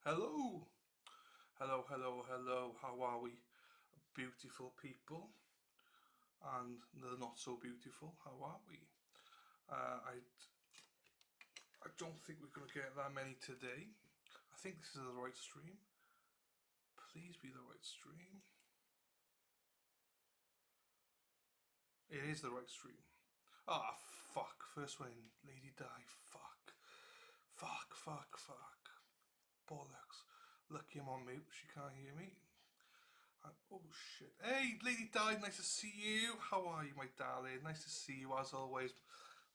Hello, hello, hello, hello. How are we, beautiful people? And the not so beautiful. How are we? I don't think we're going to get that many today. I think this is the right stream. Please be the right stream. It is the right stream. Ah, fuck. First one, Lady Di. Fuck. Fuck, fuck, fuck. Bollocks. Lucky I'm on mute. She can't hear me. Oh shit. Hey, Lady Di, nice to see you. How are you, my darling? Nice to see you as always.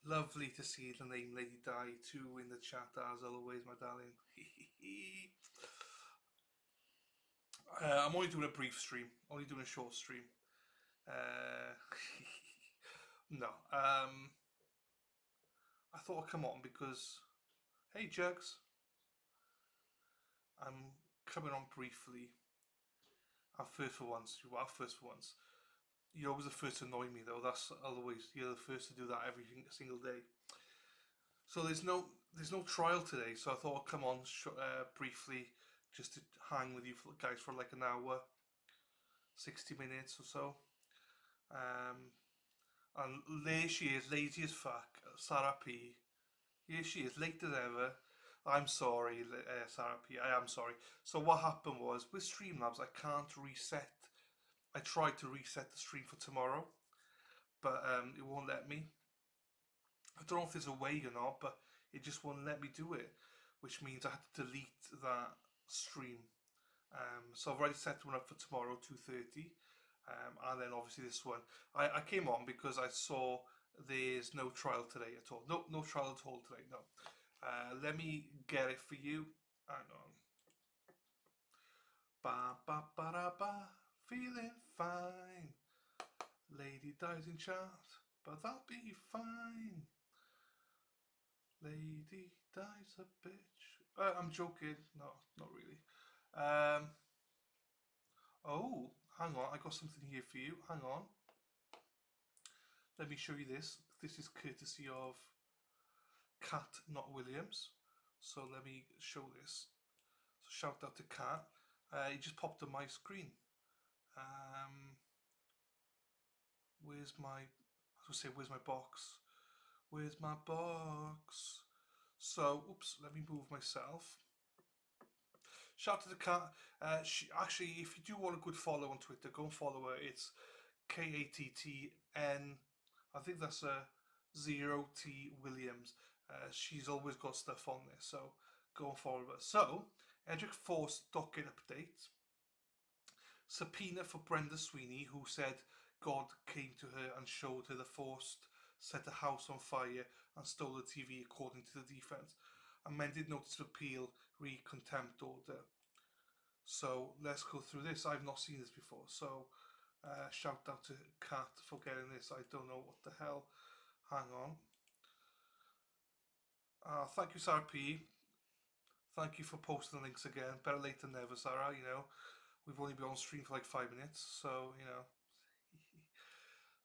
Lovely to see the name Lady Di too in the chat as always, my darling. I'm only doing a brief stream, only doing a short stream. Uh, no, I thought I'd come on because, hey, Jugs, I'm coming on briefly. I'm first for once. You are first for once. You're always the first to annoy me, though. That's always you're the first to do that every single day. So there's no trial today. So I thought I'd come on briefly just to hang with you guys for like an hour, 60 minutes or so. Um, and there she is, lazy as fuck, Sarah P. Here she is, late as ever. I'm sorry, Sarah P. I am sorry. So what happened was with Streamlabs, I can't reset. I tried to reset the stream for tomorrow, but it won't let me. I don't know if there's a way or not, but it just won't let me do it, which means I had to delete that stream. So I've already set one up for tomorrow, 2:30, and then obviously this one. I came on because I saw there's no trial today at all. No, no trial at all today. No. Let me get it for you. Hang on. Ba ba ba da ba. Feeling fine. Lady dies in chat, but that'll be fine. Lady dies a bitch. I'm joking. No, not really. Um, oh, hang on. I got something here for you. Hang on. Let me show you this. This is courtesy of Cat, not Williams. So let me show this. So shout out to Cat. He just popped on my screen. Um, where's my? I was gonna say, where's my box? Where's my box? So, oops. Let me move myself. Shout out to the Cat. Actually, if you do want a good follow on Twitter, go and follow her. It's KATTN. I think that's a 0T Williams. She's always got stuff on there, so go and follow her. So, Edric Force docket update. Subpoena for Brenda Sweeney, who said God came to her and showed her the Force set a house on fire and stole the TV, according to the defence. Amended notice of appeal, re contempt order. So let's go through this. I've not seen this before, so shout out to Kat for getting this. I don't know what the hell. Hang on. Thank you, Sarah P. Thank you for posting the links again. Better late than never, Sarah. You know, we've only been on stream for like 5 minutes, so you know,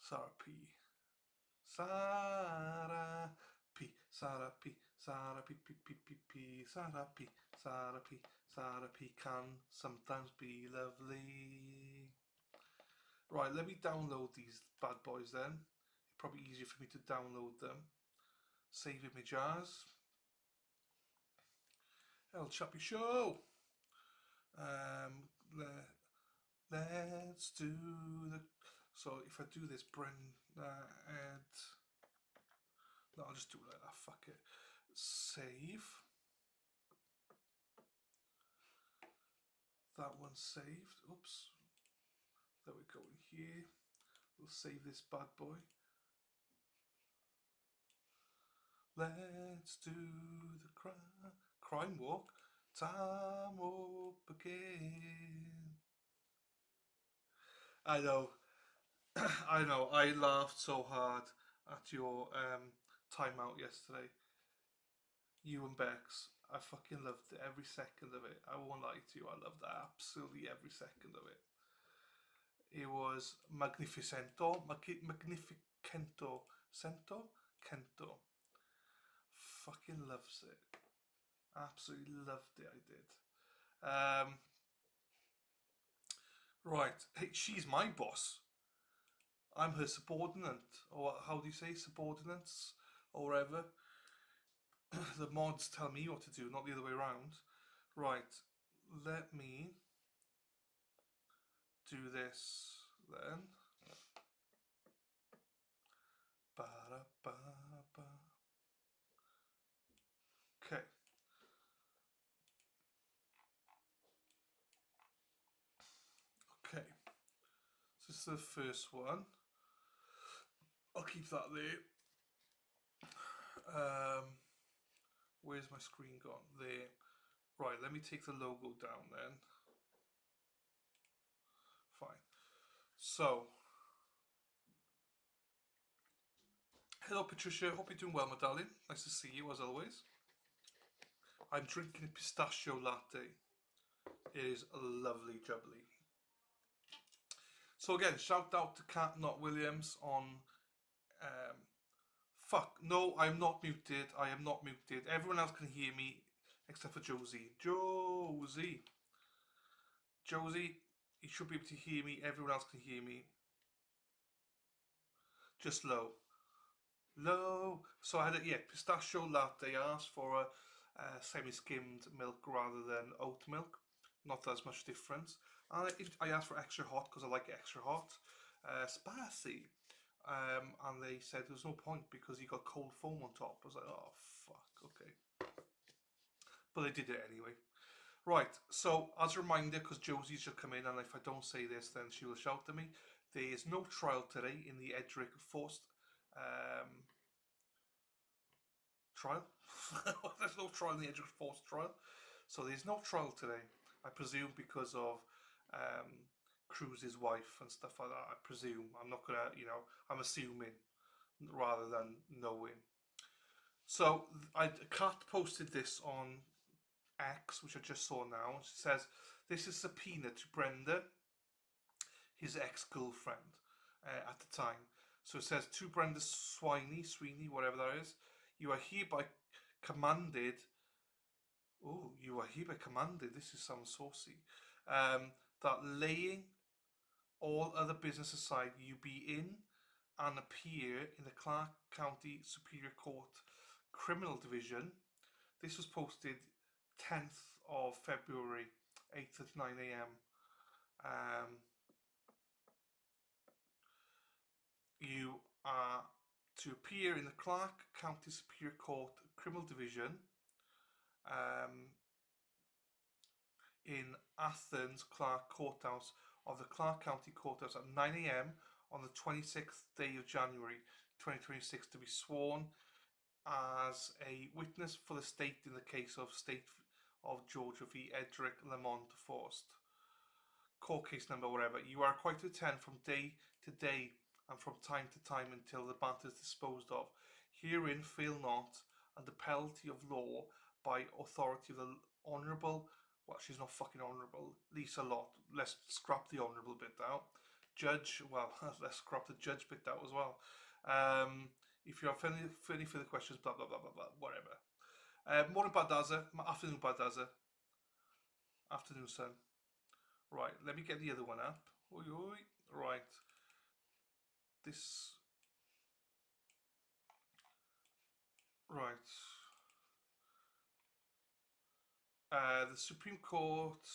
Sarah P. Sarah P. Sarah P. Sarah P. P. P. P. P. Sarah P. Sarah P. Sarah P. Can sometimes be lovely. Right, let me download these bad boys then. It's probably easier for me to download them. Save images. El Chappy Show. Um, let's do the. So if I do this, add. No, I'll just do it like that. Fuck it. Save. That one's saved. Oops. There we go in here. We'll save this bad boy. Let's do the crime walk. Time up again. I know, I know. I laughed so hard at your timeout yesterday. You and Bex. I fucking loved every second of it. I won't lie to you. I loved absolutely every second of it. It was magnificento, magnificento, cento, cento. Fucking loves it. Absolutely loved it. I did. Right. Hey, she's my boss. I'm her subordinate, or how do you say subordinates, or whatever. The mods tell me what to do, not the other way around. Right. Let me do this then. Ba-da-ba-ba. Okay. Okay. So this is the first one. I'll keep that there. Where's my screen gone? There. Right, let me take the logo down then. Fine. So, hello Patricia, hope you're doing well, my darling. Nice to see you as always. I'm drinking a pistachio latte. It is lovely jubbly. So again, shout out to Cat Not Williams on um, fuck, no, I'm not muted. I am not muted. Everyone else can hear me except for Josie. Josie, you should be able to hear me. Everyone else can hear me. Just low. Low. So I had pistachio latte. I asked for a semi-skimmed milk rather than oat milk. Not that there's much difference. And I asked for extra hot because I like it extra hot. Spicy. And they said there's no point because you got cold foam on top. I was like, oh fuck, okay. But they did it anyway. Right, so as a reminder, because Josie should come in, and if I don't say this, then she will shout at me. There is no trial today in the Edric Forced trial. There's no trial in the Edric Forced trial, so there's no trial today. I presume because of Cruz's wife and stuff like that. I presume. I'm not gonna, I'm assuming rather than knowing. So Kat posted this on X, which I just saw now. She says, this is subpoena to Brenda, his ex-girlfriend at the time. So it says, to Brenda Sweeney, whatever that is, you are hereby commanded, this is some saucy, that laying all other business aside, you be in and appear in the Clark County Superior Court Criminal Division. This was posted 10th of February, 8:39 a.m. You are to appear in the Clark County Superior Court Criminal Division in Athens Clark Courthouse of the Clark County Courthouse at 9 a.m. on the 26th day of January 2026 to be sworn as a witness for the state in the case of State of Georgia v. Edric Lamont Forced. Court case number, whatever. You are required to attend from day to day and from time to time until the matter is disposed of. Herein fail not, and the penalty of law by authority of the Honourable, well, she's not fucking honourable, Lisa Lott. Let's scrap the honourable bit out. Judge, well, let's scrap the judge bit out as well. If you have any further questions, blah, blah, blah, blah, blah, whatever. Morning, Badaza. Afternoon, Badaza. Afternoon, son. Right, let me get the other one up. Oi, oi. Right. This. Right. The Supreme Court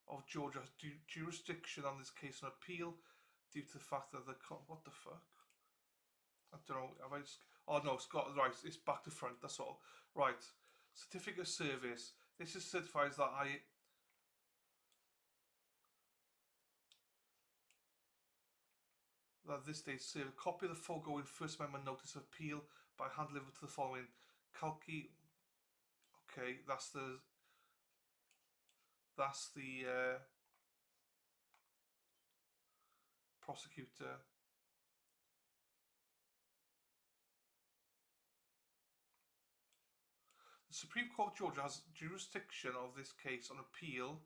of Georgia has jurisdiction on this case on appeal due to the fact that what the fuck? I don't know. Have I just? Oh no, Scott. Right, it's back to front. That's all. Right. Certificate of service. This is certifies that this day serve a copy of the foregoing First Amendment notice of appeal by hand delivered to the following Kalki. Okay, that's the prosecutor. The Supreme Court of Georgia has jurisdiction of this case on appeal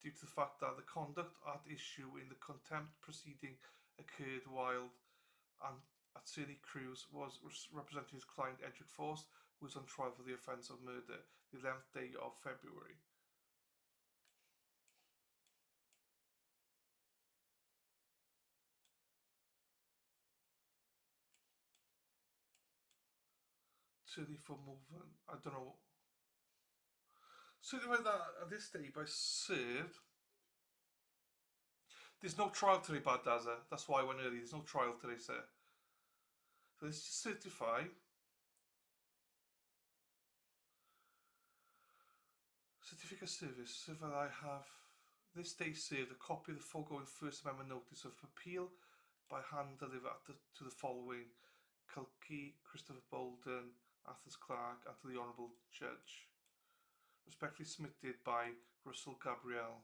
due to the fact that the conduct at issue in the contempt proceeding occurred while Attorney Cruz was representing his client Edric Force, who was on trial for the offence of murder the 11th day of February. Certainly for movement. I don't know. Certainly that at this stage I served. There's no trial today, Bad Dazza. That's why I went early. There's no trial today, sir. So let's just certify. Certificate of service. So that I have this day served a copy of the foregoing First Amendment Notice of Appeal by hand delivered to the following Kilkee, Christopher Bolden, Athers Clark, and to the Honourable Judge. Respectfully submitted by Russell Gabriel,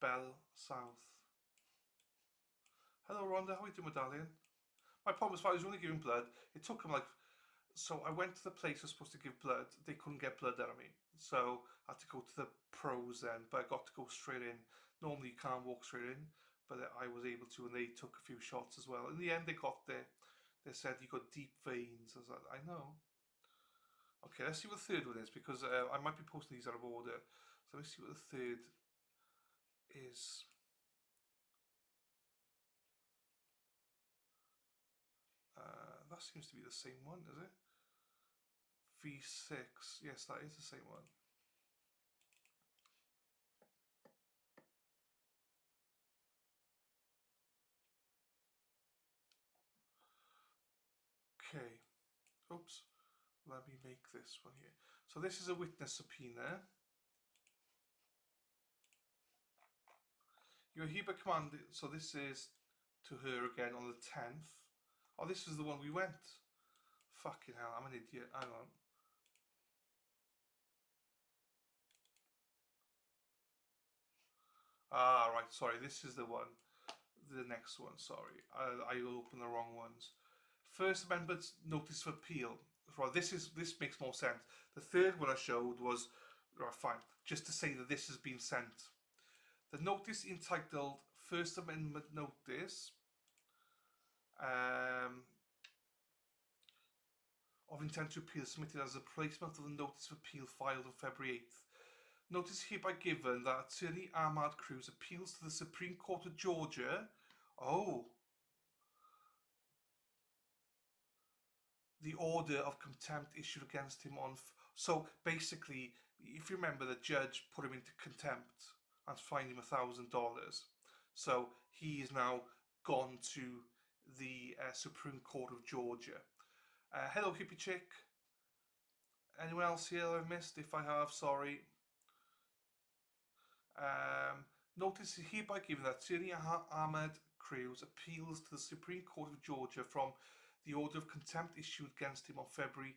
Bell South. Hello Rhonda, how are you doing, darling? My problem was I was only giving blood. It took them like, so I went to the place I was supposed to give blood. They couldn't get blood out of me, so I had to go to the pros then. But I got to go straight in. Normally you can't walk straight in, but I was able to, and they took a few shots as well. In the end, they got there. They said you got deep veins. I was like, I know. Okay, let's see what the third one is, because I might be posting these out of order. So let's see what the third is. That seems to be the same one, is it? V6. Yes, that is the same one. Okay. Oops. Let me make this one here. So this is a witness subpoena. You're hereby commanded. So this is to her again on the 10th. Oh, this is the one we went. Fucking hell, I'm an idiot. Hang on. Ah, right. Sorry, this is the one. The next one. Sorry, I opened the wrong ones. First Amendment Notice of Appeal. Right, this makes more sense. The third one I showed was right, fine, just to say that this has been sent. The notice entitled First Amendment Notice of intent to appeal submitted as a replacement of the notice of appeal filed on February 8th. Notice hereby given that Attorney Ahmad Cruz appeals to the Supreme Court of Georgia. Oh. The order of contempt issued against him on. So basically, if you remember, the judge put him into contempt and fined him $1,000. So he is now gone to the Supreme Court of Georgia. Hello, hippie chick. Anyone else here I've missed? If I have, sorry. Notice is hereby given that Attorney Ahmad Cruz appeals to the Supreme Court of Georgia from the order of contempt issued against him on February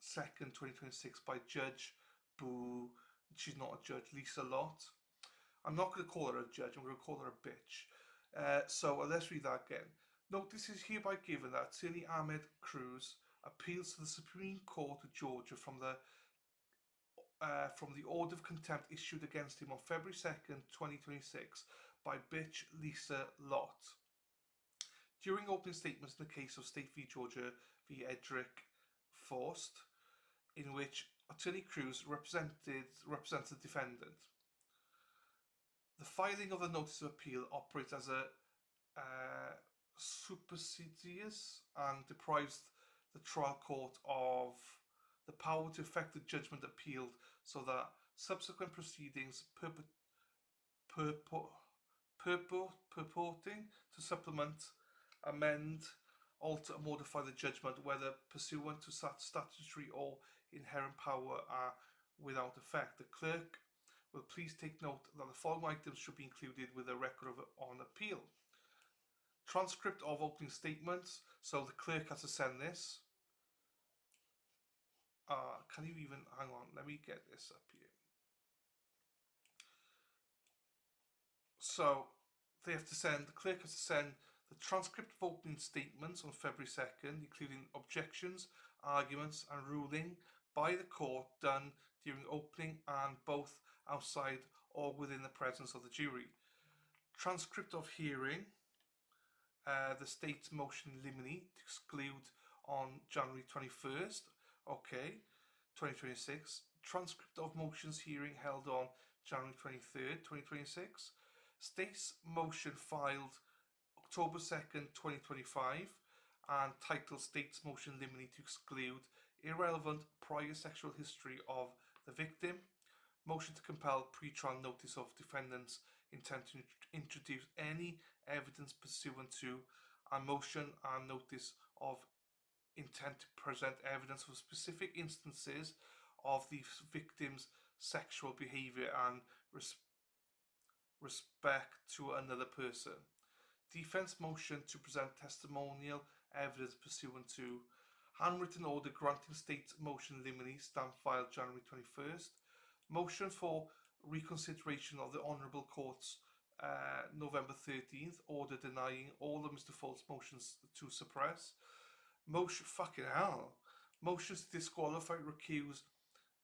2nd, 2026 by Judge Boo. She's not a judge, Lisa Lott. I'm not going to call her a judge, I'm going to call her a bitch. So let's read that again. Notice is hereby given that Attorney Ahmed Cruz appeals to the Supreme Court of Georgia from the order of contempt issued against him on February 2nd, 2026 by bitch Lisa Lott. During opening statements in the case of State v. Georgia v. Edric Forst, in which Attorney Cruz represents the defendant. The filing of the notice of appeal operates as a supersedeas and deprives the trial court of the power to effect the judgment appealed, so that subsequent proceedings purporting to supplement, amend, alter, or modify the judgment, whether pursuant to statutory or inherent power, are without effect. The clerk will please take note that the following items should be included with a record on appeal. Transcript of opening statements. So the clerk has to send this. Can you even, hang on, let me get this up here. So they have to send, the clerk has to send the transcript of opening statements on February 2nd, including objections, arguments and ruling by the court done during opening and both outside or within the presence of the jury. Transcript of hearing, the state's motion in limine to exclude on January 21st, okay, 2026. Transcript of motions hearing held on January 23rd, 2026. State's motion filed October 2nd, 2025, and title states motion limine to exclude irrelevant prior sexual history of the victim. Motion to compel pre-trial notice of defendant's intent to introduce any evidence pursuant to, and motion and notice of intent to present evidence of specific instances of the victim's sexual behaviour and respect to another person. Defence motion to present testimonial evidence pursuant to handwritten order granting state motion limine, stamp filed January 21st. Motion for reconsideration of the Honourable Court's November 13th order denying all of Mr. Folt's motions to suppress. Motion, fucking hell. Motions to disqualify, recuse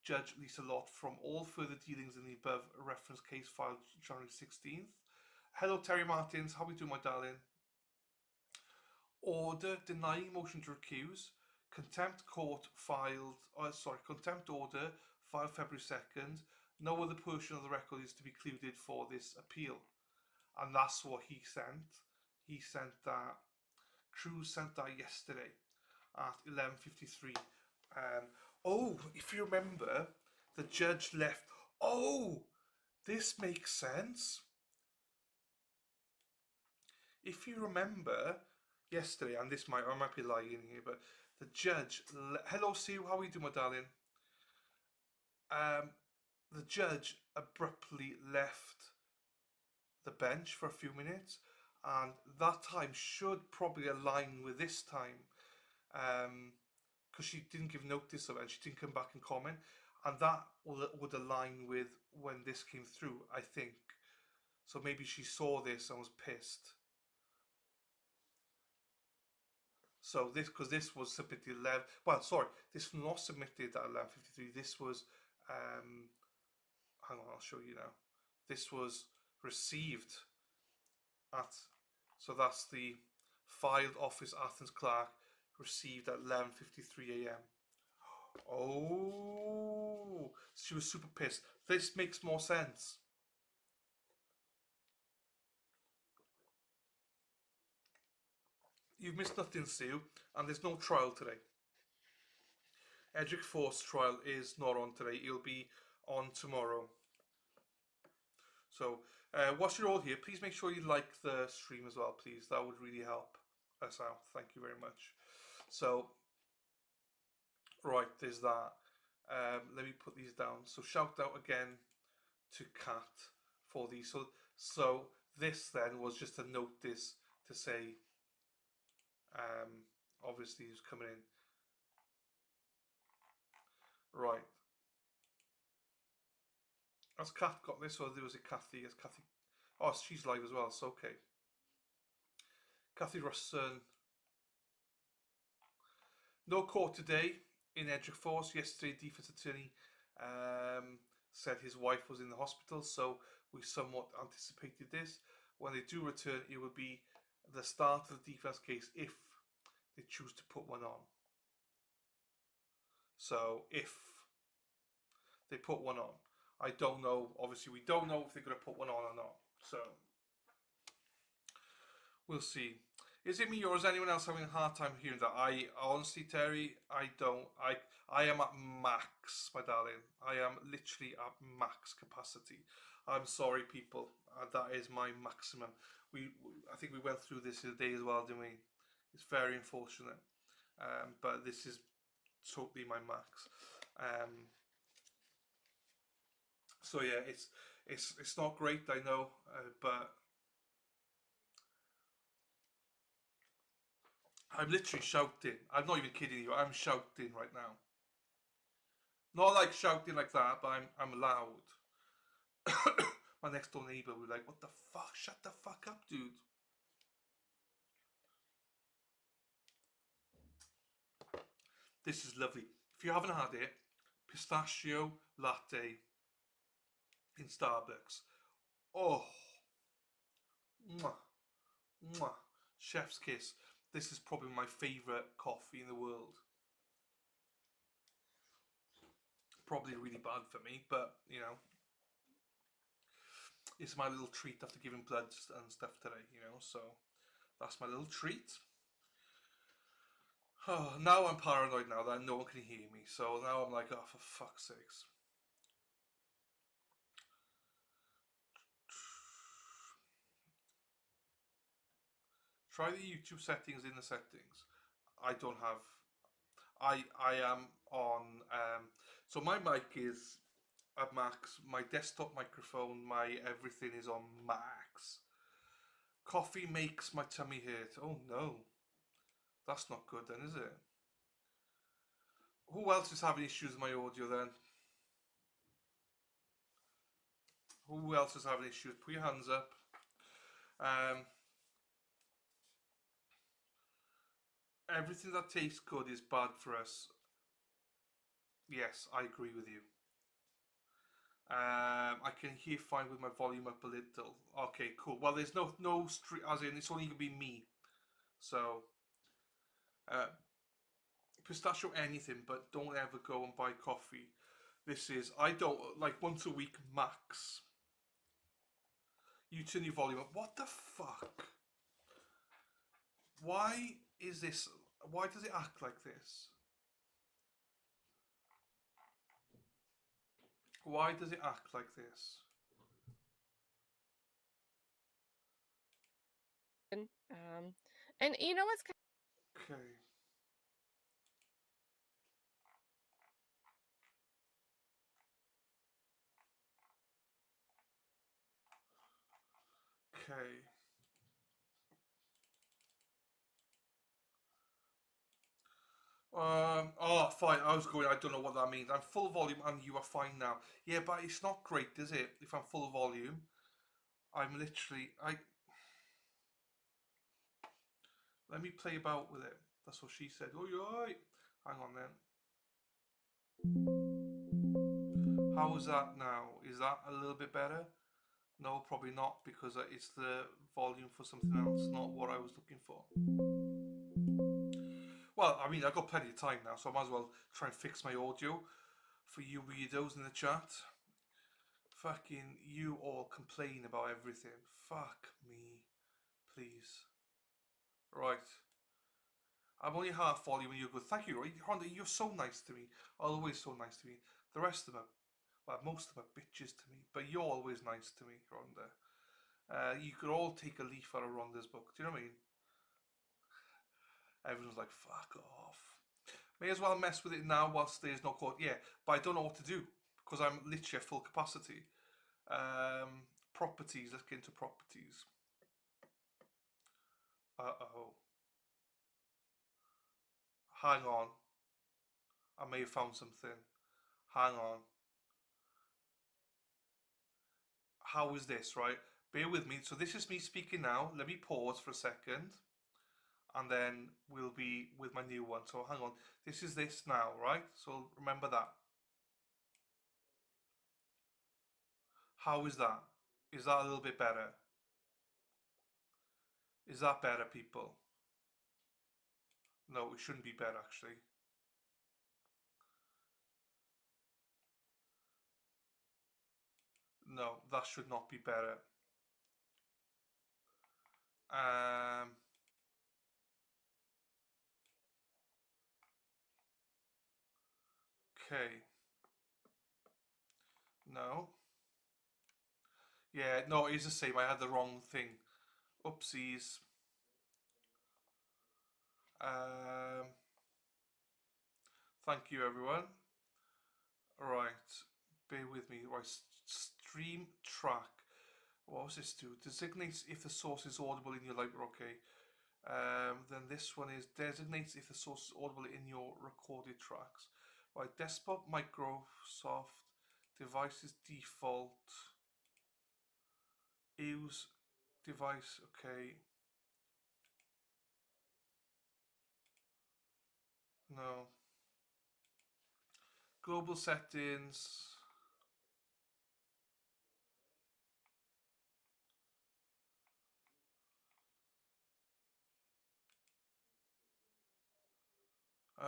Judge Lisa Lott from all further dealings in the above reference case filed January 16th. Hello, Terry Martins. How are we doing, my darling? Order denying motion to recuse. Contempt order filed February 2nd. No other portion of the record is to be included for this appeal. And that's what he sent. He sent that. Cruz sent that yesterday at 11:53. If you remember, the judge left. Oh, this makes sense. If you remember yesterday, and I might be lying here, but the judge. Hello, Sue. How are you doing, my darling? The judge abruptly left the bench for a few minutes, and that time should probably align with this time, because she didn't give notice of it and she didn't come back and comment, and that would align with when this came through, I think. So maybe she saw this and was pissed. So because this was submitted 11. Well, sorry, this was not submitted at 11:53. This was, hang on, I'll show you now. This was received at. So that's the filed office Athens Clerk, received at 11:53 a.m. Oh, she was super pissed. This makes more sense. You've missed nothing, Sue, and there's no trial today. Edric Force trial is not on today. It'll be on tomorrow. So, whilst you're all here, please make sure you like the stream as well, please. That would really help us out. Thank you very much. So, right, there's that. Let me put these down. So, shout out again to Kat for these. So this then was just a notice to say, obviously he's coming in. Right. Has Kath got this, or there was a Kathy? Has Kathy? Oh, she's live as well. So okay. Kathy Russon. No court today in Edric Force. Yesterday, defence attorney said his wife was in the hospital, so we somewhat anticipated this. When they do return, it will be the start of the defence case if they choose to put one on. So if they put one on, I don't know. Obviously, we don't know if they're going to put one on or not. So we'll see. Is it me or is anyone else having a hard time hearing that? I honestly, Terry, I don't. I am at max, my darling. I am literally at max capacity. I'm sorry, people. That is my maximum. I think we went through this today as well, didn't we? It's very unfortunate, but this is totally my max. So yeah, it's not great, I know, but I'm literally shouting. I'm not even kidding you. I'm shouting right now. Not like shouting like that, but I'm loud. My next door neighbor will be like, "What the fuck? Shut the fuck up, dude." This is lovely. If you haven't had it, pistachio latte in Starbucks. Oh, mwah, mwah. Chef's kiss. This is probably my favourite coffee in the world. Probably really bad for me, but you know, it's my little treat after giving blood and stuff today, you know, so that's my little treat. Oh, now I'm paranoid now that no one can hear me. So now I'm like, oh, for fuck's sakes. Try the YouTube settings in the settings. I don't have. I am on. So my mic is at max. My desktop microphone, my everything is on max. Coffee makes my tummy hurt. Oh no, that's not good then, is it? Who else is having issues with my audio then? Who else is having issues? Put your hands up. Um, Everything that tastes good is bad for us. Yes, I agree with you. I can hear fine with my volume up a little. Okay, cool. Well, there's no street, as in it's only gonna be me. So, uh, pistachio anything, but don't ever go and buy coffee. This is I don't like once a week max. You turn your volume up. What the fuck? Why is this? Why does it act like this? Why does it act like this? And you know what's Okay. Okay. Oh, fine. I was going. I don't know what that means. I'm full volume, and you are fine now. Yeah, but it's not great, is it? If I'm full volume, I'm literally. I let me play about with it. That's what she said. Oh, you're right. Hang on then. How is that now? Is that a little bit better? No, probably not because it's the volume for something else, not what I was looking for. Well, I mean, I've got plenty of time now, so I might as well try and fix my audio for you weirdos in the chat. Fucking you all complain about everything. Fuck me, please. Right. I'm only half volume and you're good. Thank you, Honda. You're so nice to me. Always so nice to me. The rest of them, well, most of them are bitches to me, but you're always nice to me, Rhonda. You could all take a leaf out of Rhonda's book. Do you know what I mean? Everyone's like, fuck off. May as well mess with it now whilst there's no court. Yeah, but I don't know what to do because I'm literally at full capacity. Properties. Let's get into properties. Uh-oh. Hang on. I may have found something. Hang on. How is this, right? Bear with me. So this is me speaking now. Let me pause for a second. And then we'll be with my new one. So hang on. This is this now, right? So remember that. How is that? Is that a little bit better? Is that better, people? No, it shouldn't be better, actually. No, that should not be better. Um, okay. No. Yeah, no, it's the same. I had the wrong thing. Oopsies. Um, Thank you, everyone. Right, bear with me. Right, stream track. What was this do? Designates if the source is audible in your library. Okay. Then this one is designates if the source is audible in your recorded tracks. Right, desktop, Microsoft, devices default, use device. Okay. No. Global settings. Um,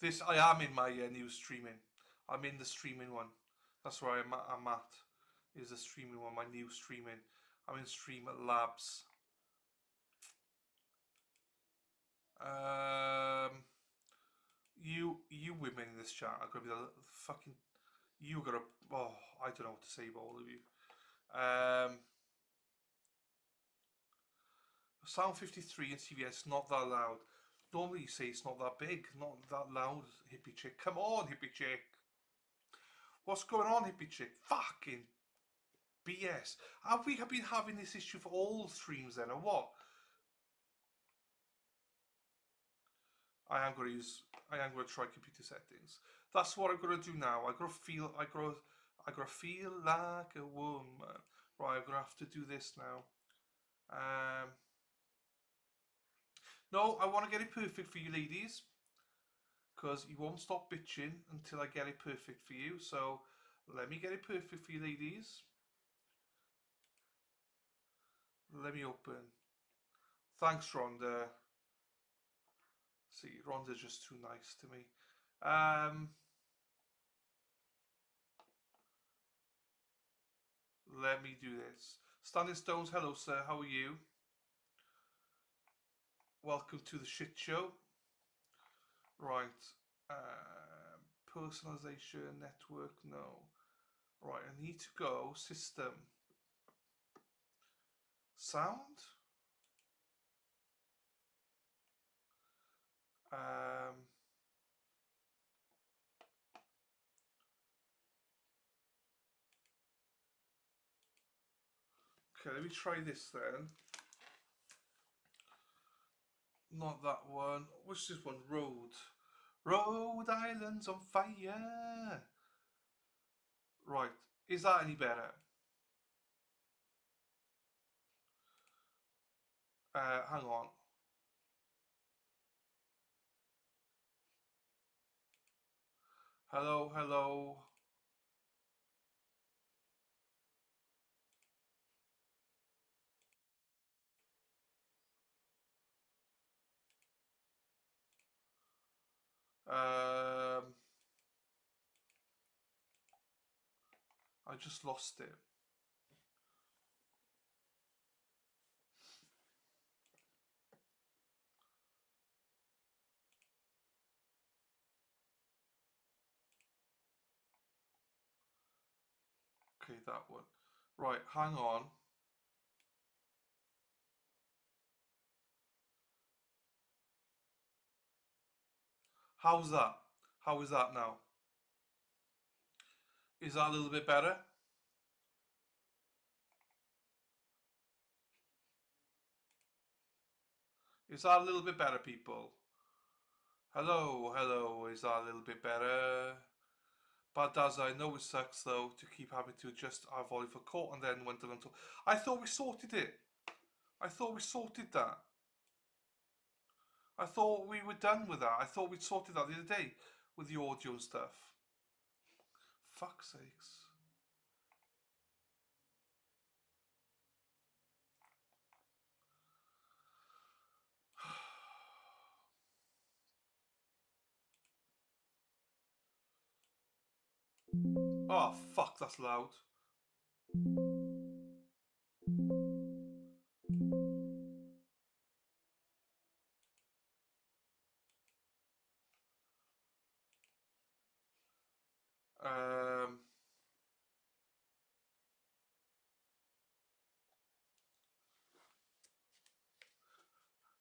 this I am in my new streaming. I'm in the streaming one. That's where I'm at. Is the streaming one, my new streaming. I'm in Stream Labs. You women in this chat are gonna be the fucking. You gotta. Oh, I don't know what to say about all of you. Sound 53 in CVS not that loud. Normally you say it's not that big, not that loud, hippie chick. Come on, hippie chick. What's going on, hippie chick? Fucking BS. Have we been having this issue for all streams then, or what? I am going to try computer settings. That's what I'm going to do now. I gotta feel like a woman. Right, I'm gonna have to do this now. No, I want to get it perfect for you ladies, because you won't stop bitching until I get it perfect for you. So let me get it perfect for you ladies. Let me open. Thanks, Rhonda. See, Rhonda's just too nice to me. Let me do this. Standing Stones, hello sir, how are you? Welcome to the shit show. Right. Personalization, network, no. Right, I need to go system. Sound? Okay, let me try this then. Not that one. What's this one? Road. Rhode Island's on fire. Right. Is that any better? Hang on. Hello, hello. I just lost it. Okay, that one. Right, hang on. How's that? How is that now? Is that a little bit better? Is that a little bit better, people? Hello, hello. Is that a little bit better? But as I know it sucks though to keep having to adjust our volume for court and then went on until I thought we sorted it. I thought we sorted that. I thought we were done with that. I thought we'd sorted that the other day with the audio and stuff. Fuck's sakes. Oh fuck, that's loud.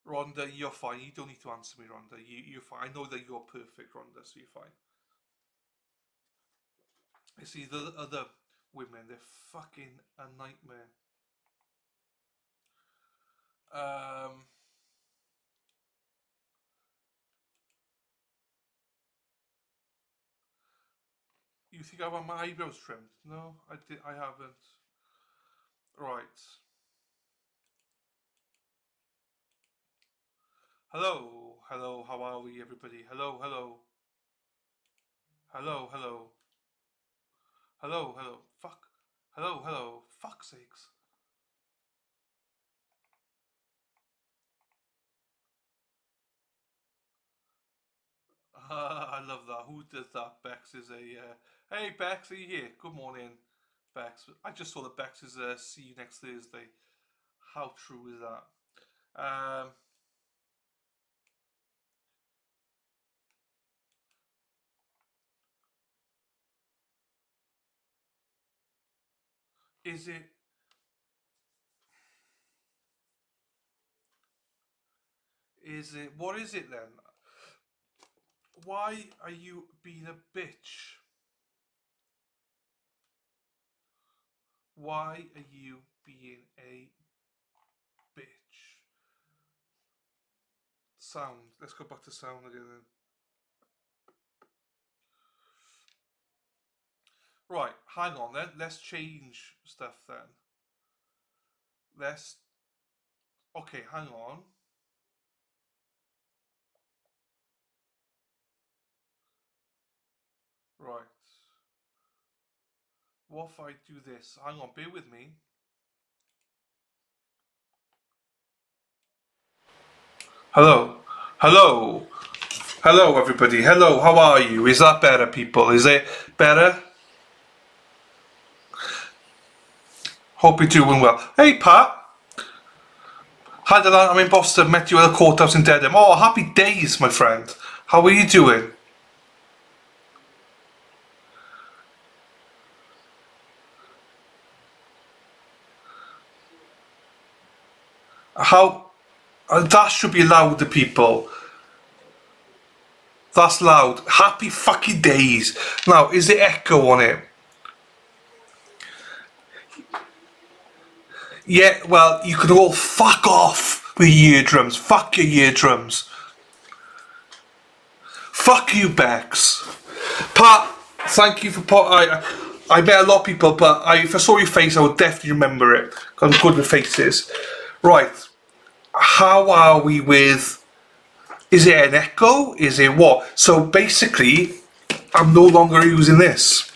Rhonda, you're fine. You don't need to answer me, Rhonda. You're fine. I know that you're perfect, Rhonda, so you're fine. I see the other women, they're fucking a nightmare. You think I want my eyebrows trimmed? No, I haven't. Right. Hello, hello, how are we, everybody? Hello, hello. Hello, hello. Hello, hello. Fuck. Hello, hello. Fuck's sakes. I love that. Who does that? Bex is a. Hey, Bex, are you here? Good morning, Bex. I just saw that Bex is see you next Thursday. How true is that? Is it? Is it? What is it then? Why are you being a bitch? Why are you being a bitch? Sound. Let's go back to sound again then. Right, hang on then. Let's change stuff then. Let's. Okay, hang on. Right. What if I do this? Hang on, bear with me. Hello. Hello. Hello, everybody. Hello, how are you? Is that better, people? Is it better? Hope you're doing well. Hey, Pat. Hi, Dylan. I'm in Boston. Met you at the courthouse in Dedham. Oh, happy days, my friend. How are you doing? How? That should be loud to people. That's loud. Happy fucking days. Now, is there echo on it? Yeah, well, you could all fuck off with your eardrums. Fuck your eardrums. Fuck you, Bex. Pat, thank you for I met a lot of people, but if I saw your face, I would definitely remember it. 'Cause I'm good with faces. Right. How are we with? Is it an echo? Is it what? So basically, I'm no longer using this.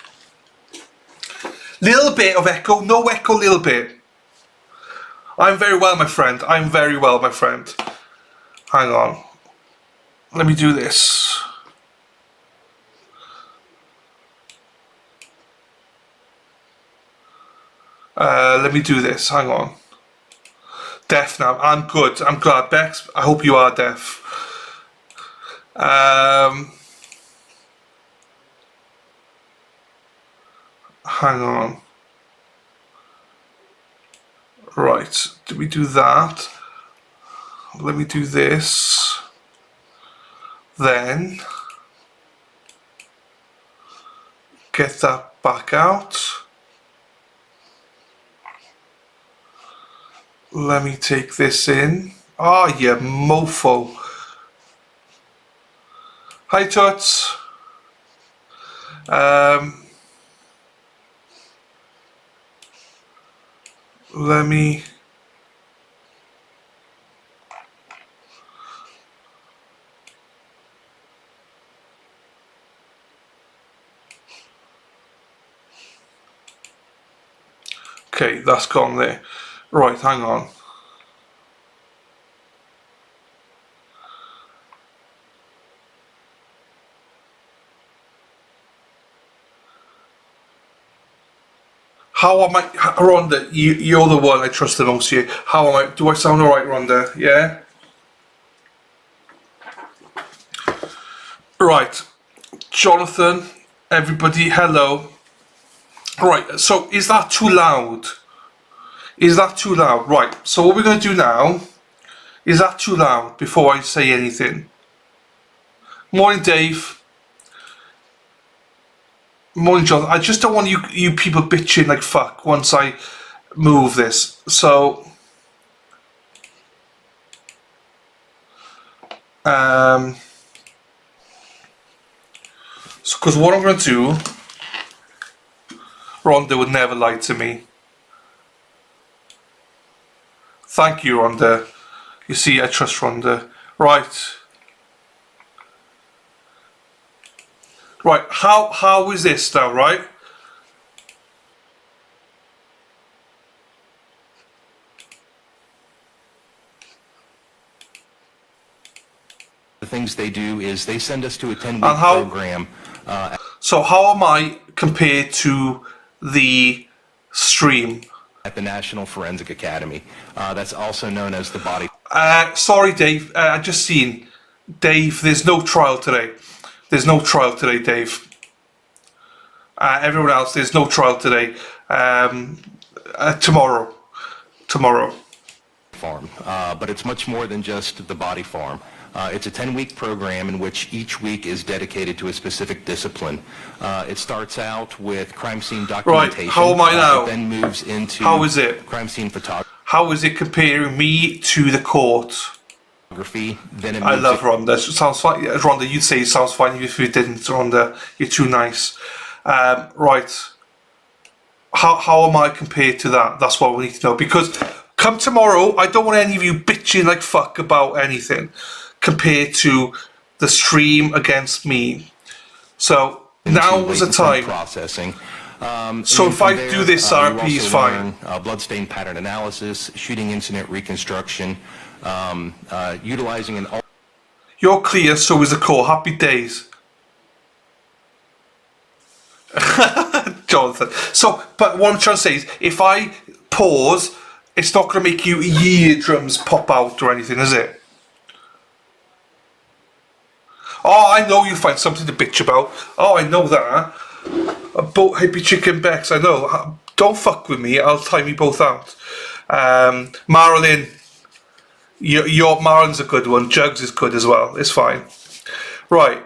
Little bit of echo, no echo, little bit. I'm very well, my friend. I'm very well, my friend. Hang on. Let me do this. Let me do this. Hang on. Deaf now. I'm good. I'm glad. Bex, I hope you are deaf. Hang on. Right. Did we do that? Let me do this. Then get that back out. Let me take this in. Ah, oh, you mofo. Hi, Toots. Let me. Okay, that's gone there. Right, hang on. How am I, Rhonda? You're the one I trust the most here. How am I? Do I sound alright, Rhonda? Yeah? Right. Jonathan, everybody, hello. Right, so is that too loud? Is that too loud? Right, so what we're going to do now, is that too loud before I say anything? Morning, Dave. Morning, Jonathan. I just don't want you people bitching like fuck once I move this. So, because what I'm going to do, Rhonda would never lie to me. Thank you, Rhonda. You see, I trust Rhonda. Right. Right, how is this now, right? things they do is they send us to a 10-week And how- program. So how am I compared to the stream? At the National Forensic Academy. That's also known as the Body. Sorry, Dave. I just seen, Dave. There's no trial today. There's no trial today, Dave. Everyone else, there's no trial today. Tomorrow. Farm, but it's much more than just the Body Farm. It's a 10-week program in which each week is dedicated to a specific discipline. It starts out with crime scene documentation. Right, how am I now? It then moves into How is it? crime scene photography. How is it comparing me to the court? Then it I moves love Rhonda. It sounds fine. Rhonda, you'd say it sounds fine if you didn't. Rhonda, you're too nice. Right. How am I compared to that? That's what we need to know. Because come tomorrow, I don't want any of you bitching like fuck about anything compared to the stream against me. So now was the time. Processing. So if I do this, RP is fine. Bloodstain pattern analysis, shooting incident reconstruction, utilizing an... You're clear, so is the core. Happy days. Jonathan. So, but what I'm trying to say is, if I pause, it's not going to make your eardrums pop out or anything, is it? Oh, I know you find something to bitch about. Oh, I know that. Both hippie chicken Bex, I know. Don't fuck with me. I'll time you both out. Marilyn, your Marilyn's a good one. Jugs is good as well. It's fine. Right.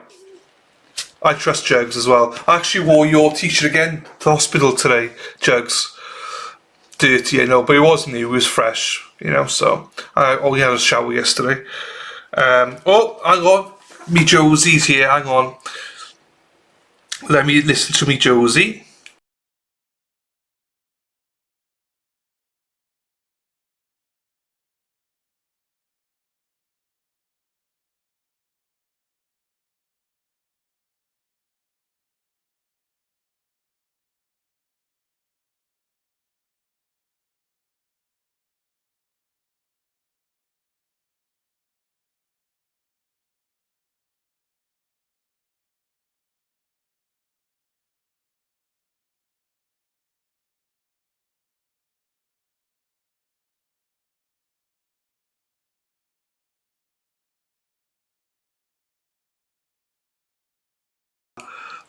I trust Jugs as well. I actually wore your t-shirt again to the hospital today, Jugs. Dirty, I know, but it wasn't new. It was fresh, you know. So I only had a shower yesterday. Oh, hang on. Me Josie's here, hang on. Let me listen to me Josie.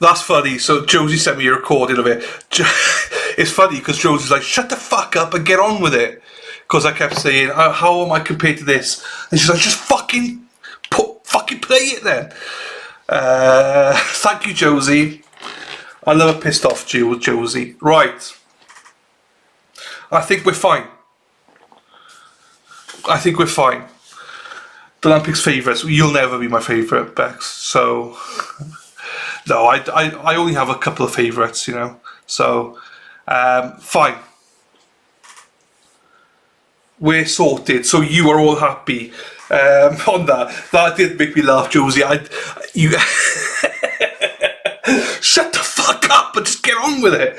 That's funny. So Josie sent me a recording of it. It's funny because Josie's like, shut the fuck up and get on with it. Because I kept saying, how am I compared to this? And she's like, just fucking play it then. Thank you, Josie. I love a pissed off Josie. Right. I think we're fine. The Olympics favourites. You'll never be my favourite, Bex. So... No, I only have a couple of favourites, you know. So, fine. We're sorted. So you are all happy on that. That did make me laugh, Josie. You shut the fuck up and just get on with it.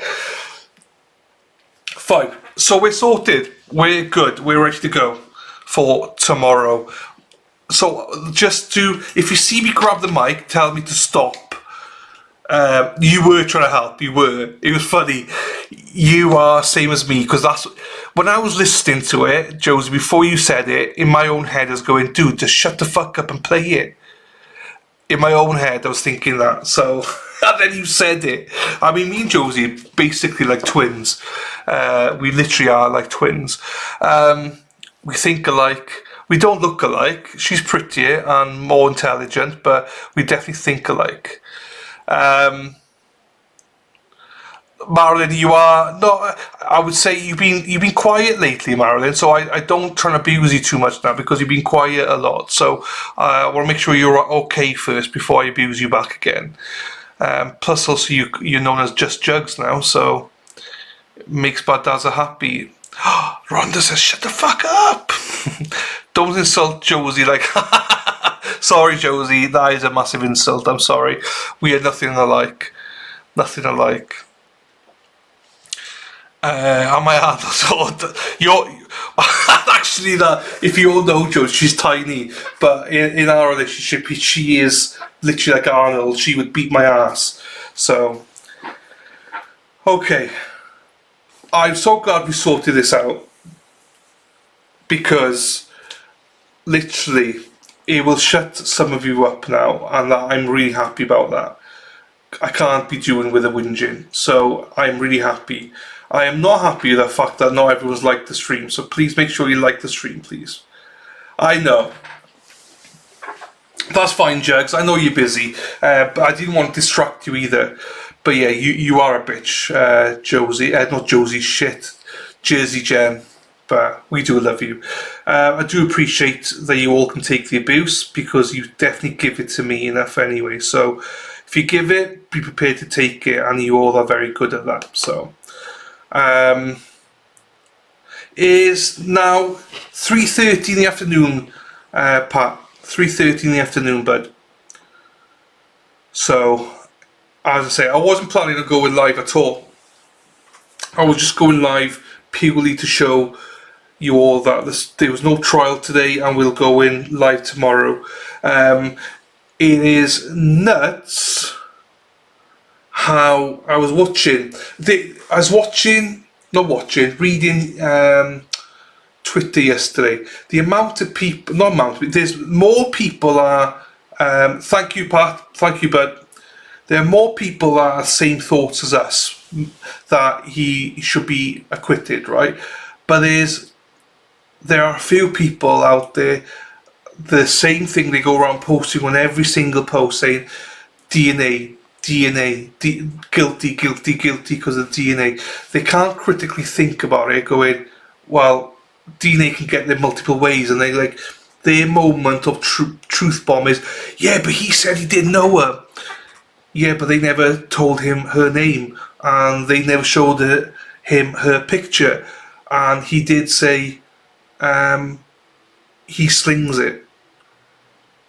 Fine. So we're sorted. We're good. We're ready to go for tomorrow. So just if you see me grab the mic, tell me to stop. You were trying to help. You were. It was funny. You are same as me because that's when I was listening to it, Josie. Before you said it, in my own head, I was going, "Dude, just shut the fuck up and play it." In my own head, I was thinking that. So, and then you said it. I mean, me and Josie are basically like twins. We literally are like twins. We think alike. We don't look alike. She's prettier and more intelligent, but we definitely think alike. Marilyn, you are no. I would say you've been quiet lately, Marilyn. So I don't try and abuse you too much now because you've been quiet a lot. So I want to make sure you're okay first before I abuse you back again. Plus, also you're known as Just Jugs now, so it makes Bad Dads a happy. Rhonda says, "Shut the fuck up! Don't insult Josie like." Sorry, Josie, that is a massive insult. I'm sorry. We are nothing alike. Nothing alike. On my hand. So you're actually that. If you all know Jo, she's tiny, but in our relationship, she is literally like Arnold. She would beat my ass. So, okay, I'm so glad we sorted this out because literally it will shut some of you up now, and I'm really happy about that. I can't be doing with a whinging, so I'm really happy. I am not happy with the fact that not everyone's liked the stream, so please make sure you like the stream, please. I know. That's fine, Jugs. I know you're busy, but I didn't want to distract you either. But yeah, you are a bitch, Josie. Not Josie, shit. Jersey Jen. But we do love you. I do appreciate that you all can take the abuse because you definitely give it to me enough anyway. So if you give it, be prepared to take it, and you all are very good at that. So. Is now 3:30 in the afternoon, Pat. 3:30 in the afternoon, bud. So, as I say, I wasn't planning on going live at all. I was just going live purely to show you all that there was no trial today, and we'll go in live tomorrow. It is nuts how I was reading Twitter yesterday. The amount of people, not amount, but there's more people are, thank you, Pat, thank you, bud. There are more people that are the same thoughts as us, that he should be acquitted, right? But there are a few people out there, the same thing they go around posting on every single post saying DNA, guilty because of DNA. They can't critically think about it, going, well, DNA can get there multiple ways, and their moment of truth bomb is, yeah, but he said he didn't know her. Yeah, but they never told him her name, and they never showed him her picture, and he did say he slings it.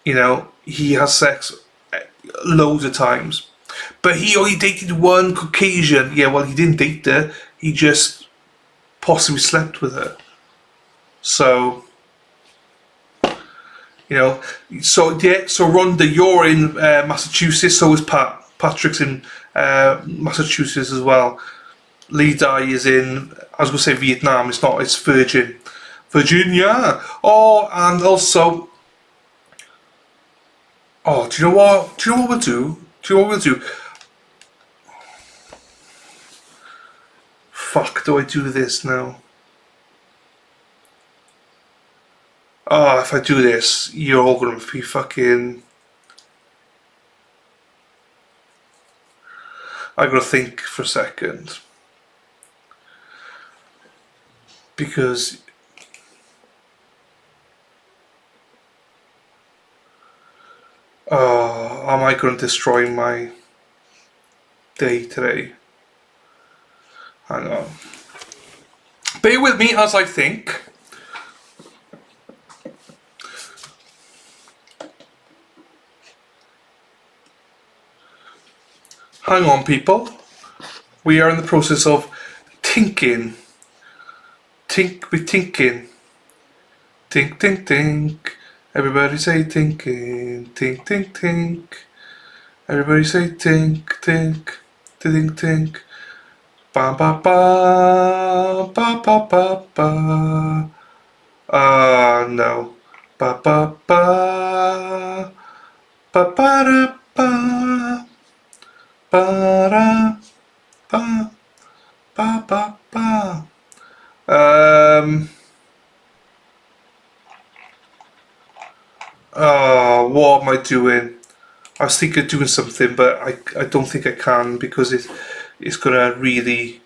You know, he has sex loads of times. But he only dated one Caucasian. Yeah, well, he didn't date her. He just possibly slept with her. So, you know, so Rhonda, you're in Massachusetts. So is Pat. Patrick's in Massachusetts as well. Lee Dye is in, I was going to say Vietnam. It's not. It's Virginia. Oh, and also, oh, do you know what? Do you know what we'll do? Fuck, do I do this now? Oh, if I do this, you're all gonna be fucking... I gotta think for a second. Because... am I going to destroy my day today? Hang on. Bear with me as I think. Hang on, people. We are in the process of thinking. We're thinking. Think. Everybody say thinking. Think. Everybody say think. Ba ba ba ba ba ba. No. Ba ba ba ba ba da ba ba da ba ba ba ba. What am I doing? I was thinking of doing something, but I don't think I can because it's gonna really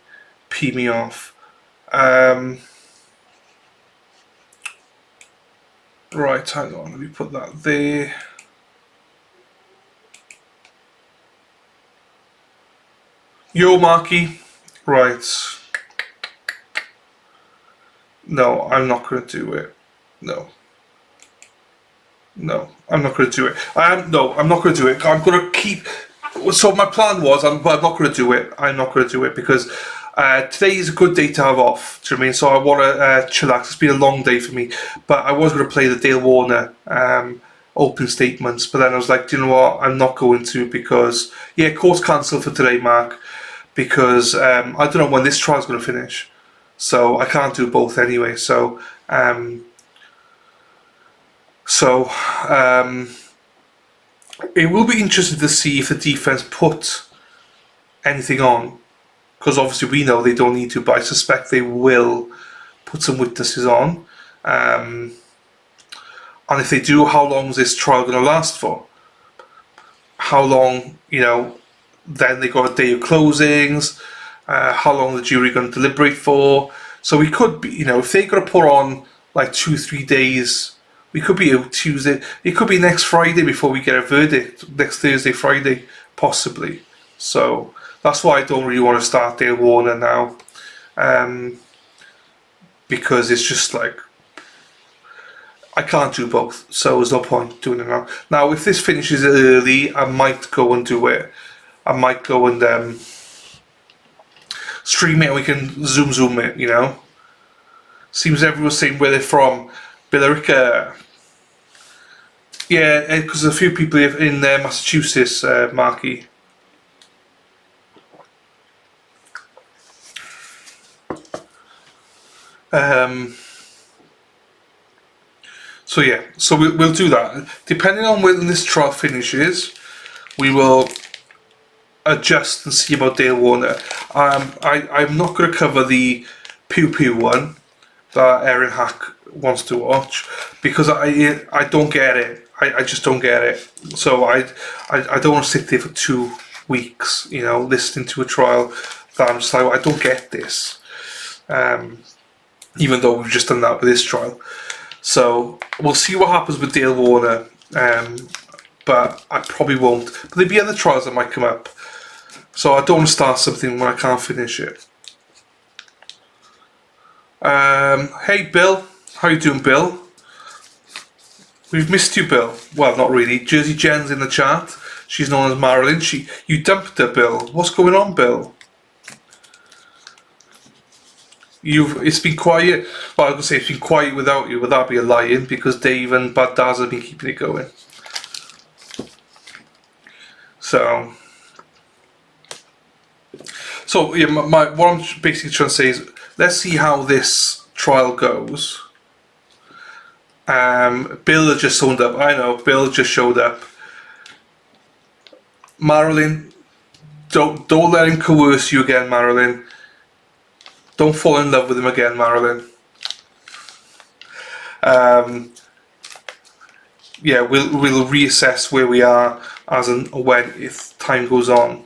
pee me off. Right, hang on, let me put that there. Yo, Marky. Right. No, I'm not gonna do it. No, I'm not going to do it. I'm not going to do it. I'm going to keep... So my plan was, but I'm not going to do it. I'm not going to do it because Today is a good day to have off. Do you know what I mean? So I want to chillax. It's been a long day for me, but I was going to play the Dale Warner open statements, but then I was like, do you know what? I'm not going to because court's cancelled for today, Mark, because I don't know when this trial's going to finish, so I can't do both anyway. So it will be interesting to see if the defense put anything on, because obviously we know they don't need to, but I suspect they will put some witnesses on. And if they do, how long is this trial going to last for? How long, then they got a day of closings, how long the jury going to deliberate for. So we could be, if they're going to put on like 2-3 days, we could be a Tuesday, it could be next Friday before we get a verdict, next Thursday, Friday, possibly. So that's why I don't really want to start Dale Warner now, because it's just like, I can't do both, so there's no point doing it now. Now, if this finishes early, I might go and do it. I might go and stream it, and we can zoom it, Seems everyone's saying where they're from. Billerica. Yeah, because there's a few people in Massachusetts, Marky. So yeah, so we'll do that. Depending on when this trial finishes, we will adjust and see about Dale Warner. I'm not going to cover the Pew Pew one that Erin Hack wants to watch, because I don't get it. I just don't get it. So I don't want to sit there for 2 weeks, listening to a trial that I'm just like, I don't get this. Even though we've just done that with this trial. So we'll see what happens with Dale Warner, but I probably won't. But there'll be other trials that might come up. So I don't want to start something when I can't finish it. Hey Bill, how you doing, Bill? We've missed you, Bill. Well, not really. Jersey Jen's in the chat. She's known as Marilyn. You dumped her, Bill. What's going on, Bill? It's been quiet. Well, I was going to say it's been quiet without you, but that'd be a lying, because Dave and Bad Daz have been keeping it going. So yeah, what I'm basically trying to say is, let's see how this trial goes. Bill had just showed up. I know, Bill just showed up. Marilyn, don't let him coerce you again, Marilyn. Don't fall in love with him again, Marilyn. Yeah, we'll reassess where we are as and when if time goes on.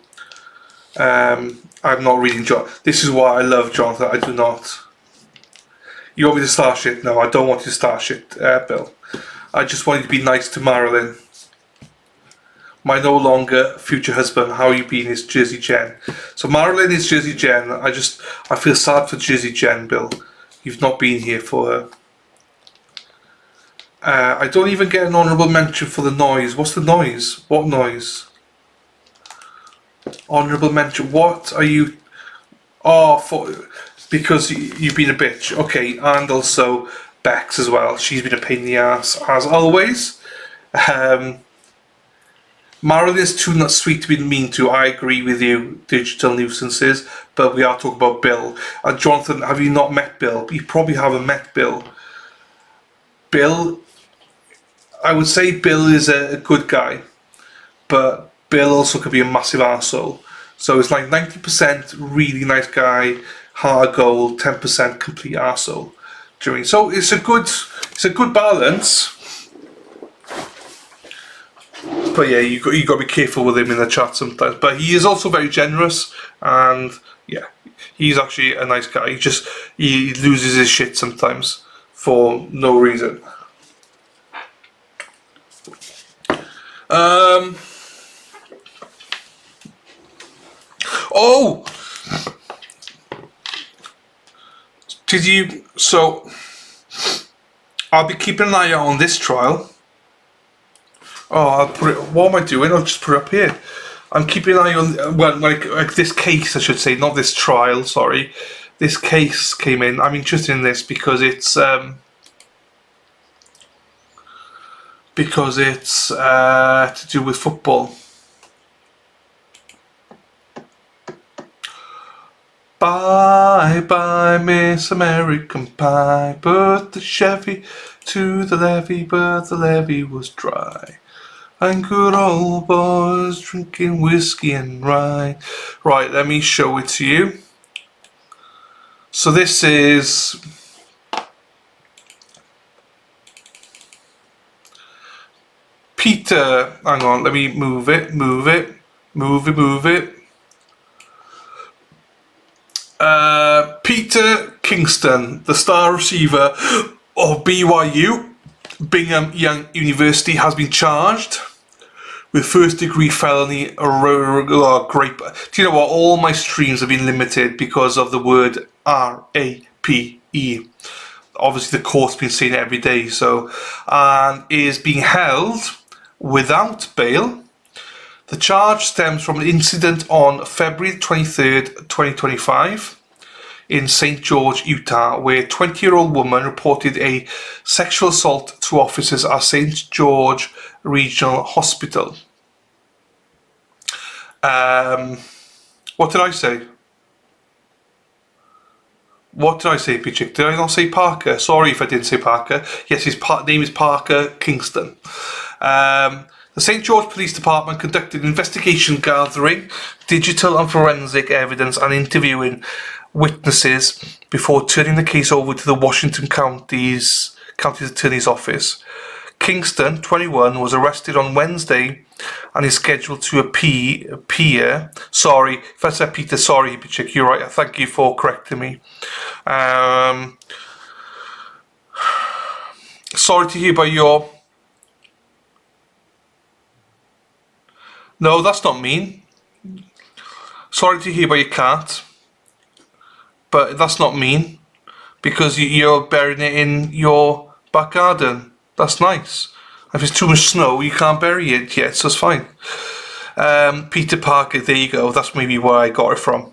I'm not reading John. This is why I love Jonathan. I do not. You want me to start shit? No, I don't want you to start shit, Bill. I just want you to be nice to Marilyn. My no longer future husband. How you been? Is Jersey Jen. So Marilyn is Jersey Jen. I feel sad for Jersey Jen, Bill. You've not been here for her. I don't even get an honourable mention for the noise. What's the noise? What noise? Honourable mention. What are you? Oh, because you've been a bitch. Okay, and also Bex as well. She's been a pain in the ass as always. Marilyn's too not sweet to be mean to. I agree with you, digital nuisances, but we are talking about Bill. And Jonathan, have you not met Bill? You probably haven't met Bill. Bill, I would say Bill is a good guy, but Bill also could be a massive arsehole. So it's like 90% really nice guy, heart of gold, 10% complete arsehole. Do you know what I mean? So it's a good balance. But yeah, you got to be careful with him in the chat sometimes. But he is also very generous, and yeah, he's actually a nice guy. He loses his shit sometimes for no reason. Oh, did you? So I'll be keeping an eye out on this trial. Oh, I'll put it. What am I doing? I'll just put it up here. I'm keeping an eye on like this case, I should say, not this trial. Sorry, this case came in. I'm interested in this because it's to do with football. Bye bye, Miss American Pie. Put the Chevy to the levee, but the levee was dry. And good old boys drinking whiskey and rye. Right, let me show it to you. So this is Peter. Hang on, let me move it. Peter Kingston, the star receiver of BYU, Bingham Young University, has been charged with first-degree felony rape. Do you know what? All my streams have been limited because of the word R-A-P-E. Obviously, the court's been saying it every day, so, and is being held without bail. The charge stems from an incident on February 23rd, 2025 in St. George, Utah, where a 20-year-old woman reported a sexual assault to officers at St. George Regional Hospital. What did I say? What did I say, Pichik? Did I not say Parker? Sorry if I didn't say Parker. Yes, his name is Parker Kingston. The St. George Police Department conducted an investigation gathering digital and forensic evidence and interviewing witnesses before turning the case over to the Washington County's Attorney's Office. Kingston, 21, was arrested on Wednesday and is scheduled to appear. Sorry, if I said Peter, sorry, Pichik, you're right. Thank you for correcting me. Sorry to hear about your... No, that's not mean. Sorry to hear about your cat. But that's not mean. Because you're burying it in your back garden. That's nice. If it's too much snow, you can't bury it yet, so it's fine. Peter Parker, there you go. That's maybe where I got it from.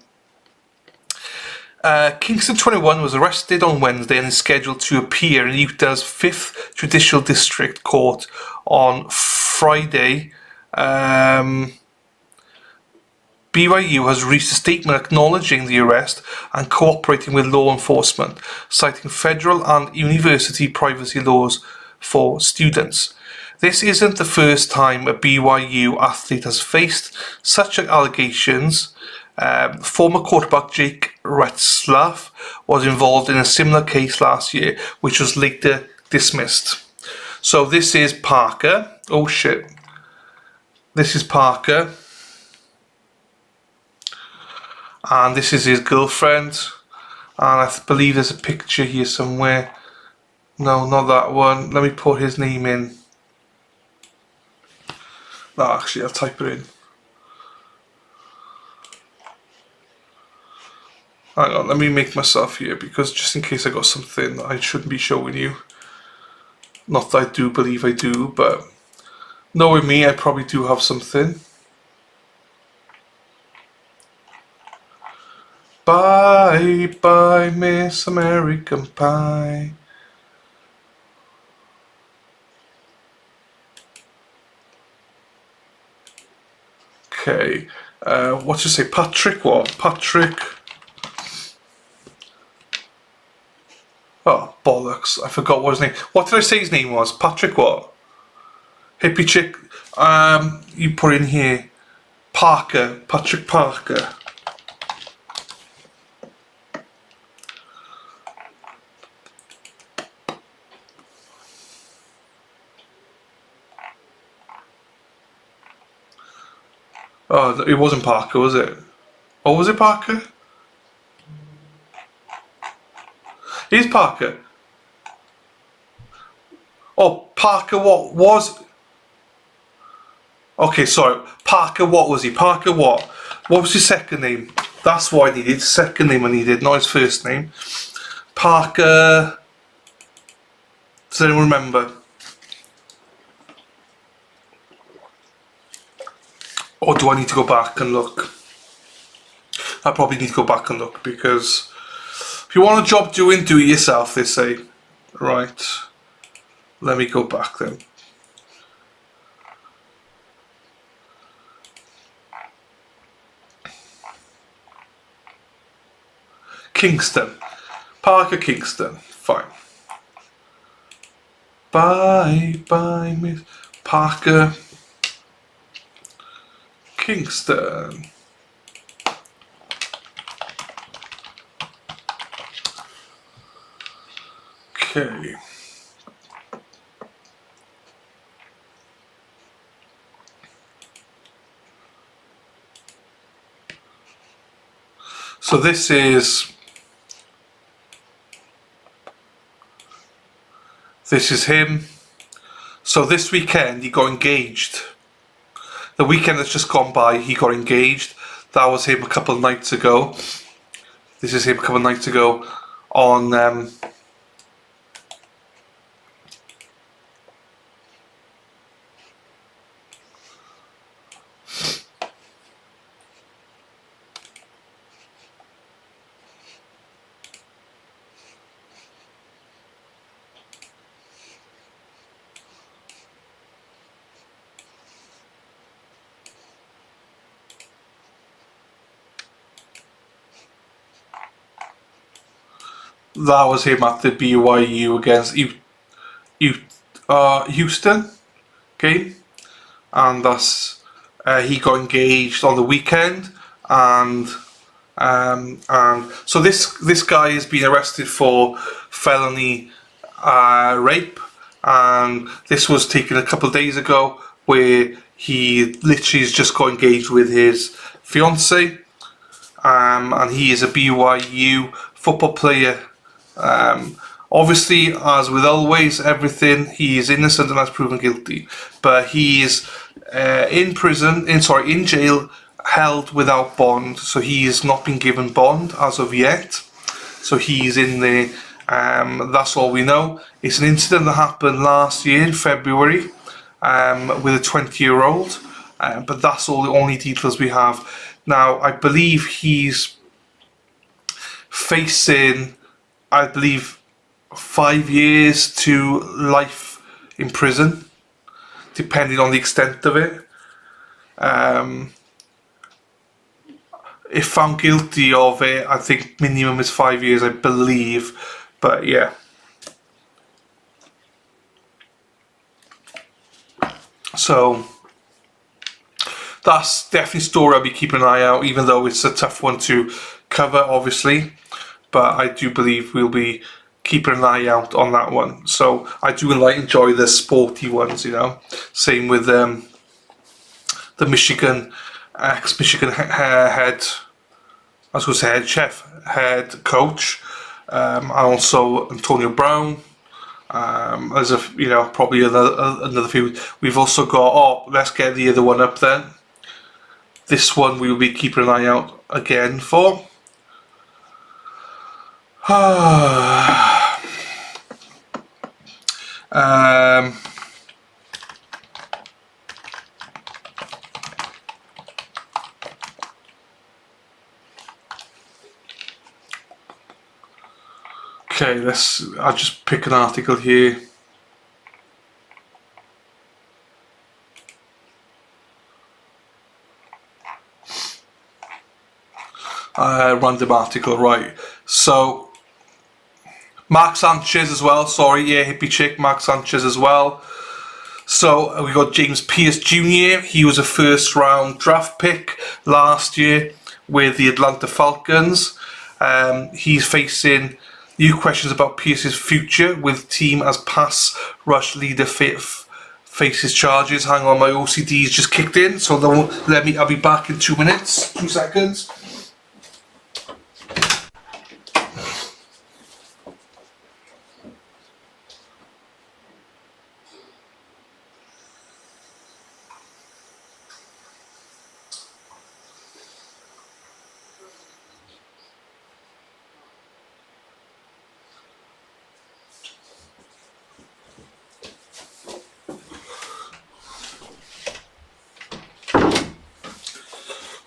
Kingston, 21, was arrested on Wednesday and is scheduled to appear in Utah's 5th Judicial District Court on Friday. BYU has released a statement acknowledging the arrest and cooperating with law enforcement, citing federal and university privacy laws for students. This isn't the first time a BYU athlete has faced such allegations. Former quarterback Jake Retzlaff was involved in a similar case last year, which was later dismissed. So this is Parker. Oh shit. This is Parker. And this is his girlfriend. And I believe there's a picture here somewhere. No, not that one. Let me put his name in. No, actually, I'll type it in. Hang on, let me make myself here, because just in case I got something I shouldn't be showing you. Not that I do believe I do, but knowing me, I probably do have something. Bye, bye, Miss American Pie. Okay, what to say? Patrick what? Patrick. Oh, bollocks. I forgot what his name. What did I say his name was? Patrick what? Hippie chick. You put in here. Parker. Patrick Parker. Oh, it wasn't Parker, was it? Oh, was it Parker? It is Parker. Oh, Parker what was... Okay, sorry. Parker what was he? Parker what? What was his second name? That's what I needed. Second name I needed, not his first name. Parker... Does anyone remember? Or do I need to go back and look? I probably need to go back and look, because if you want a job doing, do it yourself, they say. Right. Let me go back then. Kingston. Parker Kingston. Fine. Bye, Miss Parker Kingston. Okay. So this is him. So this weekend he got engaged. The weekend that's just gone by, he got engaged. That was him a couple of nights ago. This is him a couple of nights ago on that was him at the BYU against Houston game, and that's he got engaged on the weekend, and so this guy has been arrested for felony rape, and this was taken a couple of days ago, where he literally has just got engaged with his fiance, and he is a BYU football player. Obviously, as with always, everything, he is innocent and has proven guilty. But he is in jail, held without bond. So he has not been given bond as of yet. So he's in there. That's all we know. It's an incident that happened last year in February with a 20-year-old. But that's all the only details we have. Now, I believe he's facing, 5 years to life in prison, depending on the extent of it. If found guilty of it, I think minimum is 5 years, I believe. But yeah. So that's definitely a story I'll be keeping an eye out, even though it's a tough one to cover, obviously. But I do believe we'll be keeping an eye out on that one. So I do enjoy the sporty ones, you know. Same with the ex-Michigan head coach, and also Antonio Brown. As a probably another few. We've also got, let's get the other one up then. This one we will be keeping an eye out again for. Okay, I'll just pick an article here. Random article, right. So, Mark Sanchez as well, hippie chick, Mark Sanchez as well. So, we got James Pierce Jr., he was a first round draft pick last year with the Atlanta Falcons. He's facing new questions about Pierce's future with team as pass rush leader faces charges. Hang on, my OCD's just kicked in, so I'll be back in 2 minutes, 2 seconds.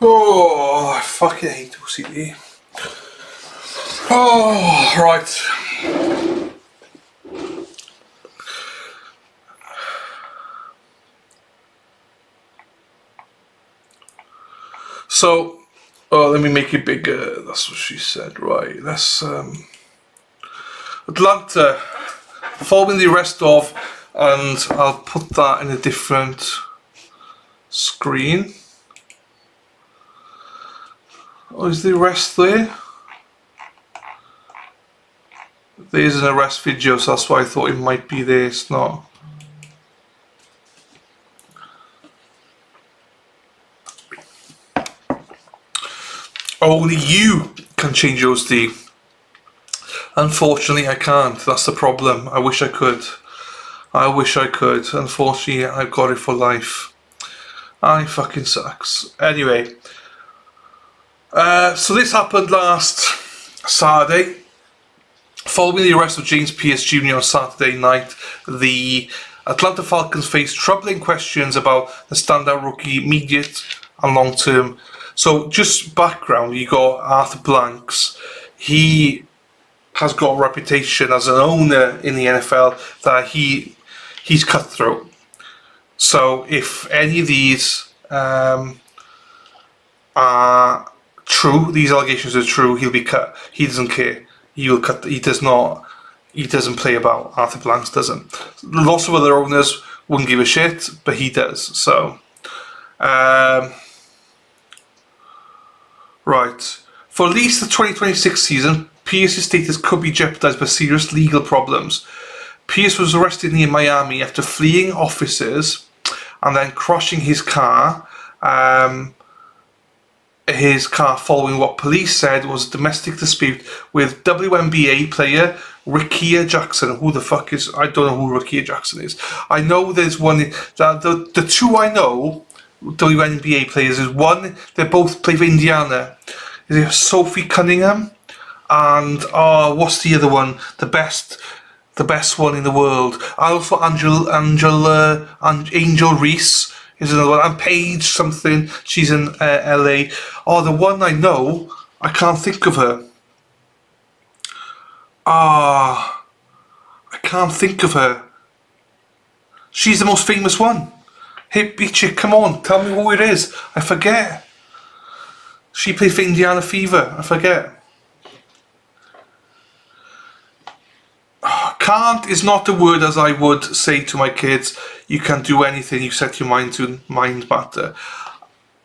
Oh, I fucking hate OCD. Oh, right. So, let me make it bigger. That's what she said. Right. Let's Atlanta, following the arrest of, and I'll put that in a different screen. Oh, is the arrest there? There's an arrest video, so that's why I thought it might be there. It's not. Only you can change OSD. Unfortunately, I can't. That's the problem. I wish I could. I wish I could. Unfortunately, I've got it for life. It fucking sucks. Anyway. So this happened last Saturday. Following the arrest of James Pearce Jr. on Saturday night, the Atlanta Falcons faced troubling questions about the standout rookie immediate and long term. So just background, you got Arthur Blanks. He has got a reputation as an owner in the NFL that he's cutthroat. So if any of these are true, these allegations are true, he'll be cut. He doesn't care. He will cut. He does not. He doesn't play about. Arthur Blanks doesn't. Lots of other owners wouldn't give a shit, but he does. So, right. For at least the 2026 season, Pearce's status could be jeopardized by serious legal problems. Pearce was arrested near Miami after fleeing officers and then crashing his car. His car following what police said was a domestic dispute with WNBA player Rickea Jackson. Who the fuck is? I don't know who Rickea Jackson is. I know there's one. The two I know WNBA players is one. They both play for Indiana. Is it Sophie Cunningham? And what's the other one? The best one in the world. Also Angel Reese is another one. And Paige something. She's in LA. The one I know, I can't think of her. I can't think of her. She's the most famous one. Hey, bitch, come on, tell me who it is. I forget. She played for Indiana Fever. I forget. Can't is not a word as I would say to my kids. You can do anything you set your mind to. Mind matter.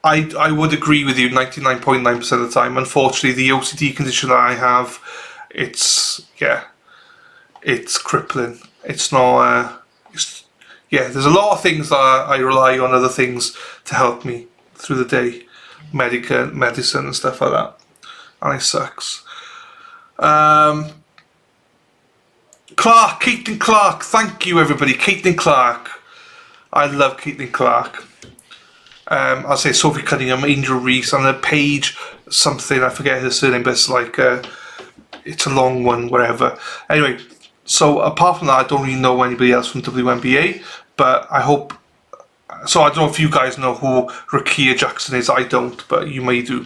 I would agree with you 99.9% of the time. Unfortunately, the OCD condition that I have, it's crippling. It's not. There's a lot of things that I rely on other things to help me through the day, medicine and stuff like that, and it sucks. Caitlin Clark, thank you everybody. Caitlin Clark, I love Caitlin Clark. I'll say Sophie Cunningham, Angel Reese, and a Paige something, I forget her surname, but it's like it's a long one, whatever. Anyway, so apart from that, I don't really know anybody else from WNBA, but I hope. So I don't know if you guys know who Rickea Jackson is. I don't, but you may do.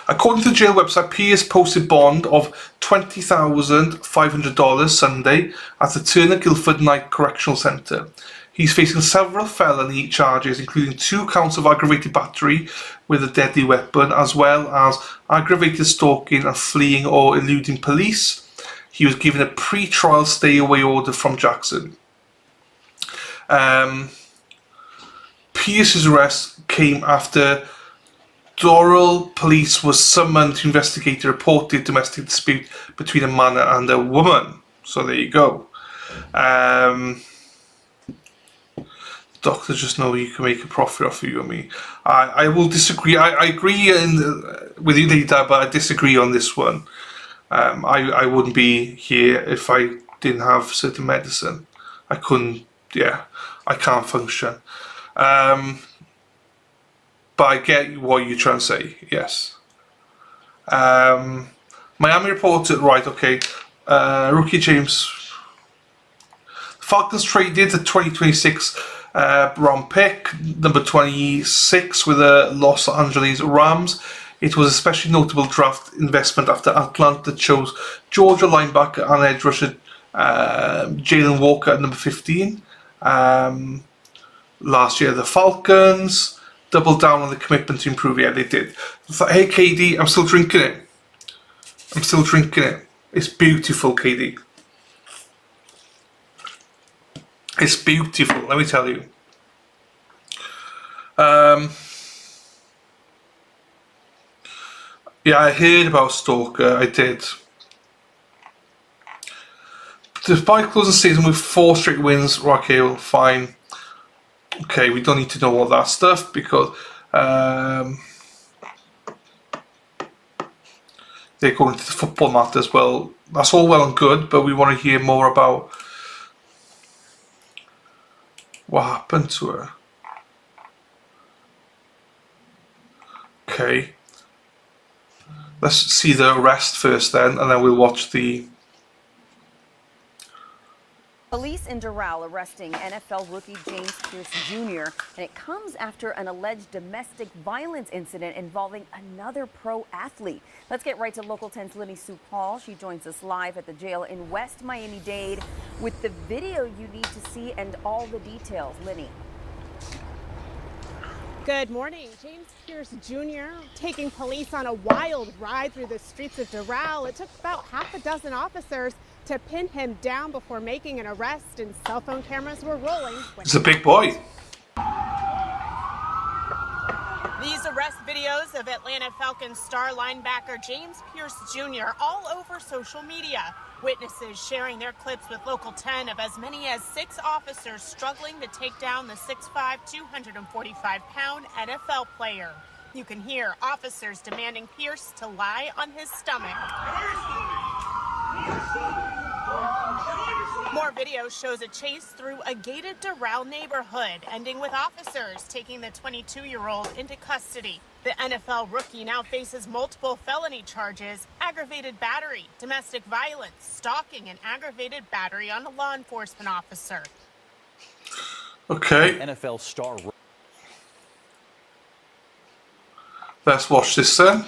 According to the jail website, Pearce posted bond of $20,500 Sunday at the Turner Guilford Night Correctional Centre. He's facing several felony charges, including 2 counts of aggravated battery with a deadly weapon, as well as aggravated stalking and fleeing or eluding police. He was given a pre-trial stay-away order from Jackson. Pearce's arrest came after Doral police was summoned to investigate a reported domestic dispute between a man and a woman. So there you go. Doctors just know you can make a profit off you and me. I will disagree. I agree with you, Lita, but I disagree on this one. I wouldn't be here if I didn't have certain medicine. I couldn't. I can't function. But I get what you're trying to say, yes. Miami reported, right, okay. Rookie James. Falcons traded the 2026 round pick, number 26 with the Los Angeles Rams. It was especially notable draft investment after Atlanta chose Georgia linebacker and edge rusher Jalen Walker at number 15. Last year, the Falcons doubled down on the commitment to improve. Yeah, they did. Hey, KD, I'm still drinking it. I'm still drinking it. It's beautiful, KD. It's beautiful, let me tell you. Yeah, I heard about Stalker, I did. Despite closing the season with 4 straight wins, okay, well, fine. Okay, we don't need to know all that stuff because they're going to the football mat as well. That's all well and good, but we want to hear more about what happened to her. Okay. Let's see the arrest first then, and then we'll watch the... Police in Doral arresting NFL rookie James Pierce Jr., and it comes after an alleged domestic violence incident involving another pro athlete. Let's get right to Local 10's Linny Sue Paul. She joins us live at the jail in West Miami-Dade with the video you need to see and all the details. Linny. Good morning. James Pierce Jr. taking police on a wild ride through the streets of Doral. It took about half a dozen officers to pin him down before making an arrest, and cell phone cameras were rolling. He's a big boy. These arrest videos of Atlanta Falcons star linebacker James Pierce Jr. all over social media. Witnesses sharing their clips with Local 10 of as many as 6 officers struggling to take down the 6'5", 245-pound NFL player. You can hear officers demanding Pierce to lie on his stomach. More video shows a chase through a gated Doral neighborhood, ending with officers taking the 22-year-old into custody. The NFL rookie now faces multiple felony charges: aggravated battery, domestic violence, stalking, and aggravated battery on a law enforcement officer. Okay. NFL star. Let's watch this then.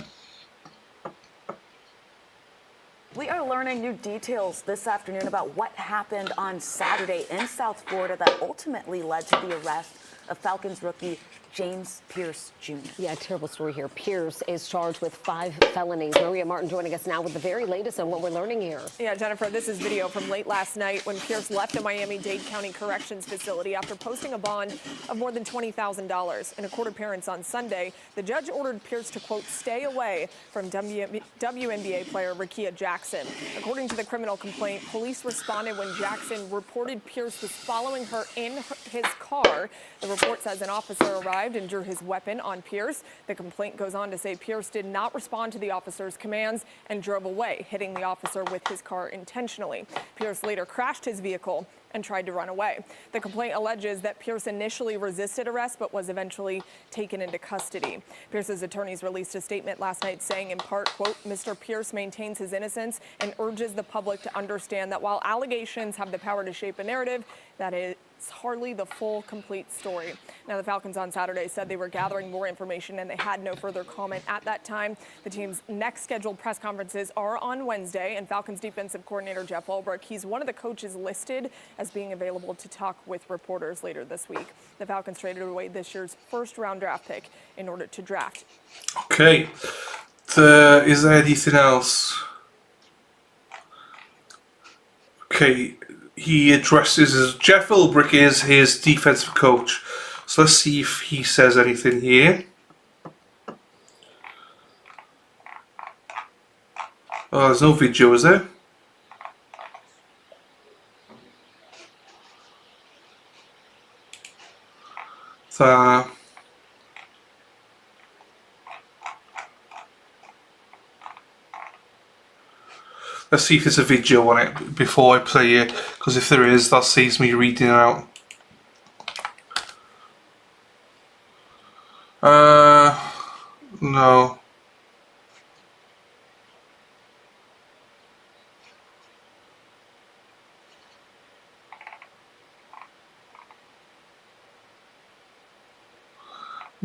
We are learning new details this afternoon about what happened on Saturday in South Florida that ultimately led to the arrest of Falcons rookie James Pierce Jr. Yeah, terrible story here. Pierce is charged with 5 felonies. Maria Martin joining us now with the very latest on what we're learning here. Yeah, Jennifer, this is video from late last night when Pierce left a Miami-Dade County Corrections facility after posting a bond of more than $20,000. In a court appearance on Sunday, the judge ordered Pierce to, quote, stay away from WNBA player Rickea Jackson. According to the criminal complaint, police responded when Jackson reported Pierce was following her in his car. The report says an officer arrived and drew his weapon on Pierce. The complaint goes on to say Pierce did not respond to the officer's commands and drove away, hitting the officer with his car intentionally. Pierce later crashed his vehicle and tried to run away. The complaint alleges that Pierce initially resisted arrest but was eventually taken into custody. Pierce's attorneys released a statement last night saying, in part, quote, Mr. Pierce maintains his innocence and urges the public to understand that while allegations have the power to shape a narrative, that is hardly the full, complete story. Now, the Falcons on Saturday said they were gathering more information and they had no further comment at that time. The team's next scheduled press conferences are on Wednesday, and Falcons defensive coordinator Jeff Ulbrich, he's one of the coaches listed as being available to talk with reporters later this week. The Falcons traded away this year's first-round draft pick in order to draft. Okay. Is there anything else? Okay. He addresses Jeff Ulbrich is his defensive coach. So let's see if he says anything here. Oh, there's no video, is there? Let's see if there's a video on it before I play it, because if there is, that saves me reading it out. No.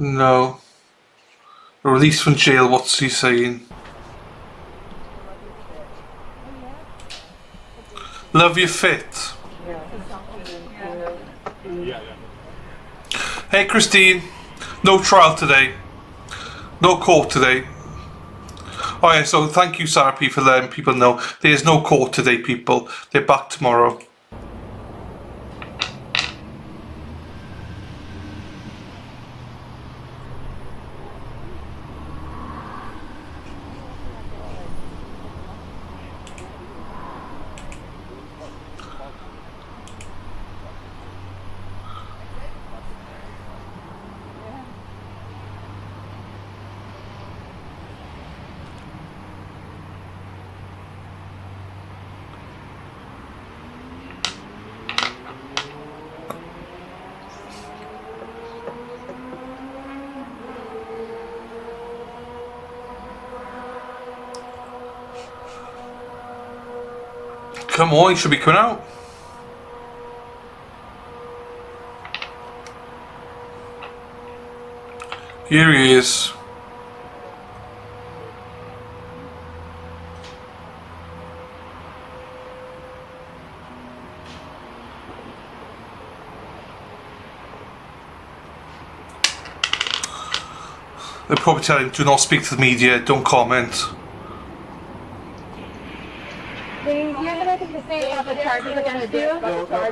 No. Released from jail, what's he saying? Love your fit. Hey Christine, no trial today. No court today. Oh yeah, so thank you Sarah P for letting people know. There's no court today, people. They're back tomorrow. Come on, he should be coming out. Here he is. They're probably telling him, do not speak to the media, don't comment. No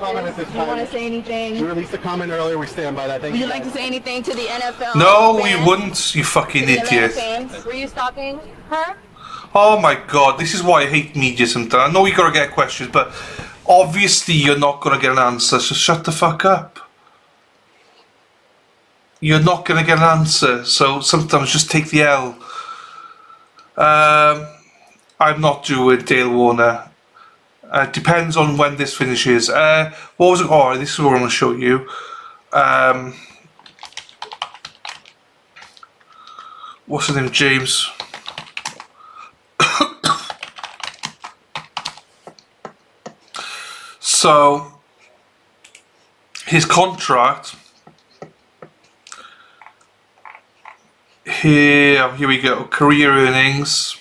comment at this time. You want to say anything? We released a comment earlier. We stand by that. Thank Would you. you like to say anything to the NFL? No, we fans? wouldn't, you fucking To the Atlanta idiot. fans? Were you stalking her? Oh my god, this is why I hate media sometimes. I know you gotta get questions, but obviously you're not gonna get an answer, so shut the fuck up. You're not gonna get an answer, so sometimes just take the L. I'm not doing Dale Warner. Depends on when this finishes. What was it? Oh, this is what I'm gonna show you. What's his name? James. So his contract here we go, career earnings.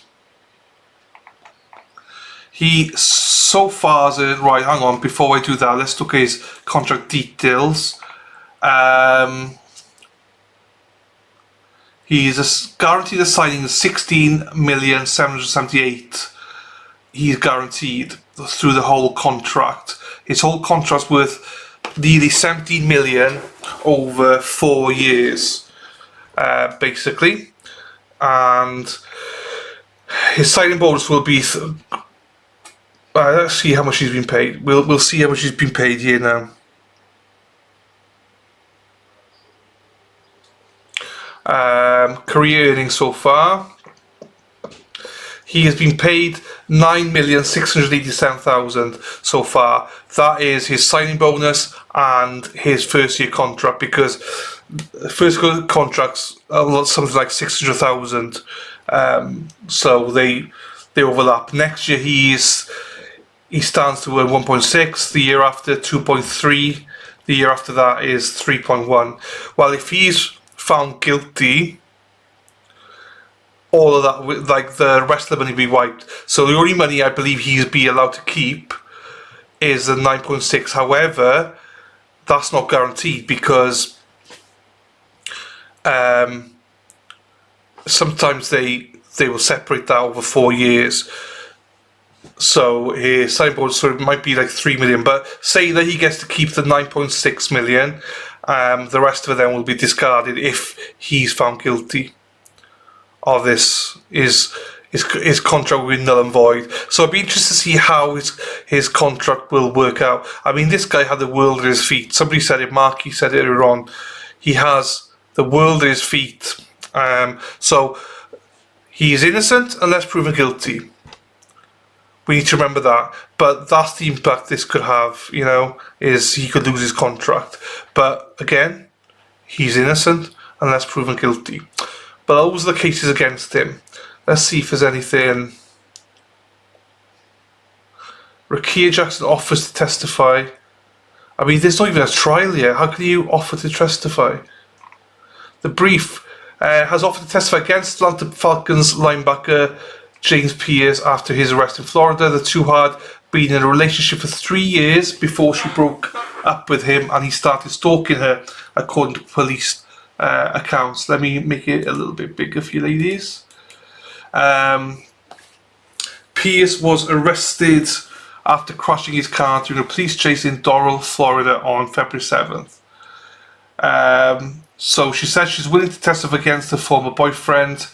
He so far as it, right, hang on, before I do that, let's look at his contract details. He's guaranteed a signing of 16,778,000. He's guaranteed through the whole contract. His whole contract's worth nearly 17 million over 4 years, basically. And his signing bonus will be. Let's see how much he's been paid. We'll see how much he's been paid here now. Career earnings so far. He has been paid 9,687,000 so far. That is his signing bonus and his first year contract, because first year contracts are something like 600,000. So they overlap. Next year he stands to earn 1.6. The year after 2.3. The year after that is 3.1. Well, if he's found guilty, all of that, like the rest of the money, be wiped. So the only money I believe he'd be allowed to keep is the 9.6. However, that's not guaranteed, because sometimes they will separate that over 4 years. So his signing bonus might be like 3 million, but say that he gets to keep the 9.6 million. The rest of it then will be discarded if he's found guilty of this. His contract will be null and void. So I'd be interested to see how his contract will work out. I mean, this guy had the world at his feet. Somebody said it, Marky said it earlier on. He has the world at his feet. So he is innocent unless proven guilty. We need to remember that. But that's the impact this could have, is he could lose his contract. But again, he's innocent unless proven guilty. But those are the cases against him. Let's see if there's anything. Rakia Jackson offers to testify. I mean, there's not even a trial yet. How can you offer to testify? The Brief has offered to testify against Atlanta Falcons linebacker James Pierce after his arrest in Florida. The two had been in a relationship for 3 years before she broke up with him, and he started stalking her, according to police accounts. Let me make it a little bit bigger for you ladies. Pierce was arrested after crashing his car during a police chase in Doral, Florida on February 7th. So she says she's willing to testify against her former boyfriend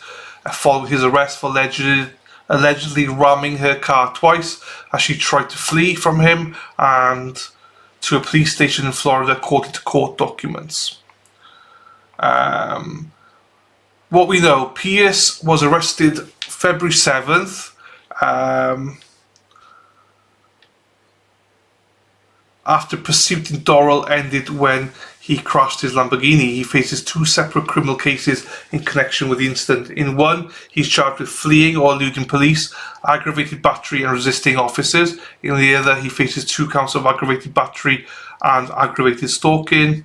following his arrest for allegedly ramming her car twice as she tried to flee from him and to a police station in Florida, according to court documents. What we know, Pierce was arrested February 7th. After pursuit in Doral ended when he crashed his Lamborghini. He faces 2 separate criminal cases in connection with the incident. In one, he's charged with fleeing or eluding police, aggravated battery and resisting officers. In the other, he faces 2 counts of aggravated battery and aggravated stalking.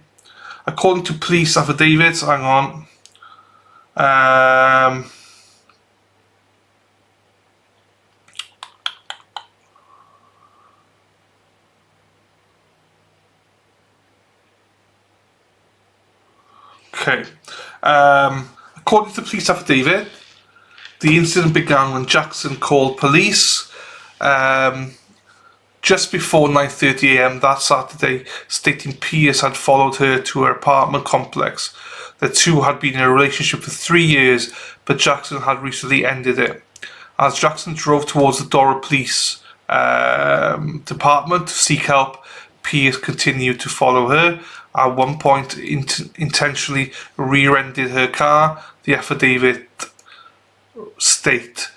According to police affidavits, hang on. Okay. According to the police affidavit, the incident began when Jackson called police just before 9:30 a.m. that Saturday, stating Pierce had followed her to her apartment complex. The two had been in a relationship for 3 years, but Jackson had recently ended it. As Jackson drove towards the Doral Police Department to seek help, Pierce continued to follow her. At one point, intentionally rear-ended her car, the affidavit state.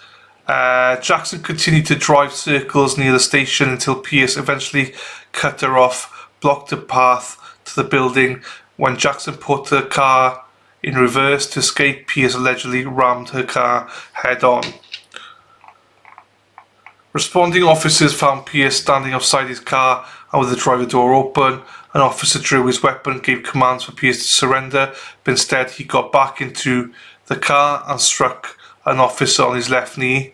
Jackson continued to drive circles near the station until Pierce eventually cut her off, blocked the path to the building. When Jackson put the car in reverse to escape, Pierce allegedly rammed her car head-on. Responding officers found Pierce standing outside his car and with the driver door open. An officer drew his weapon and gave commands for Pierce to surrender, but instead he got back into the car and struck an officer on his left knee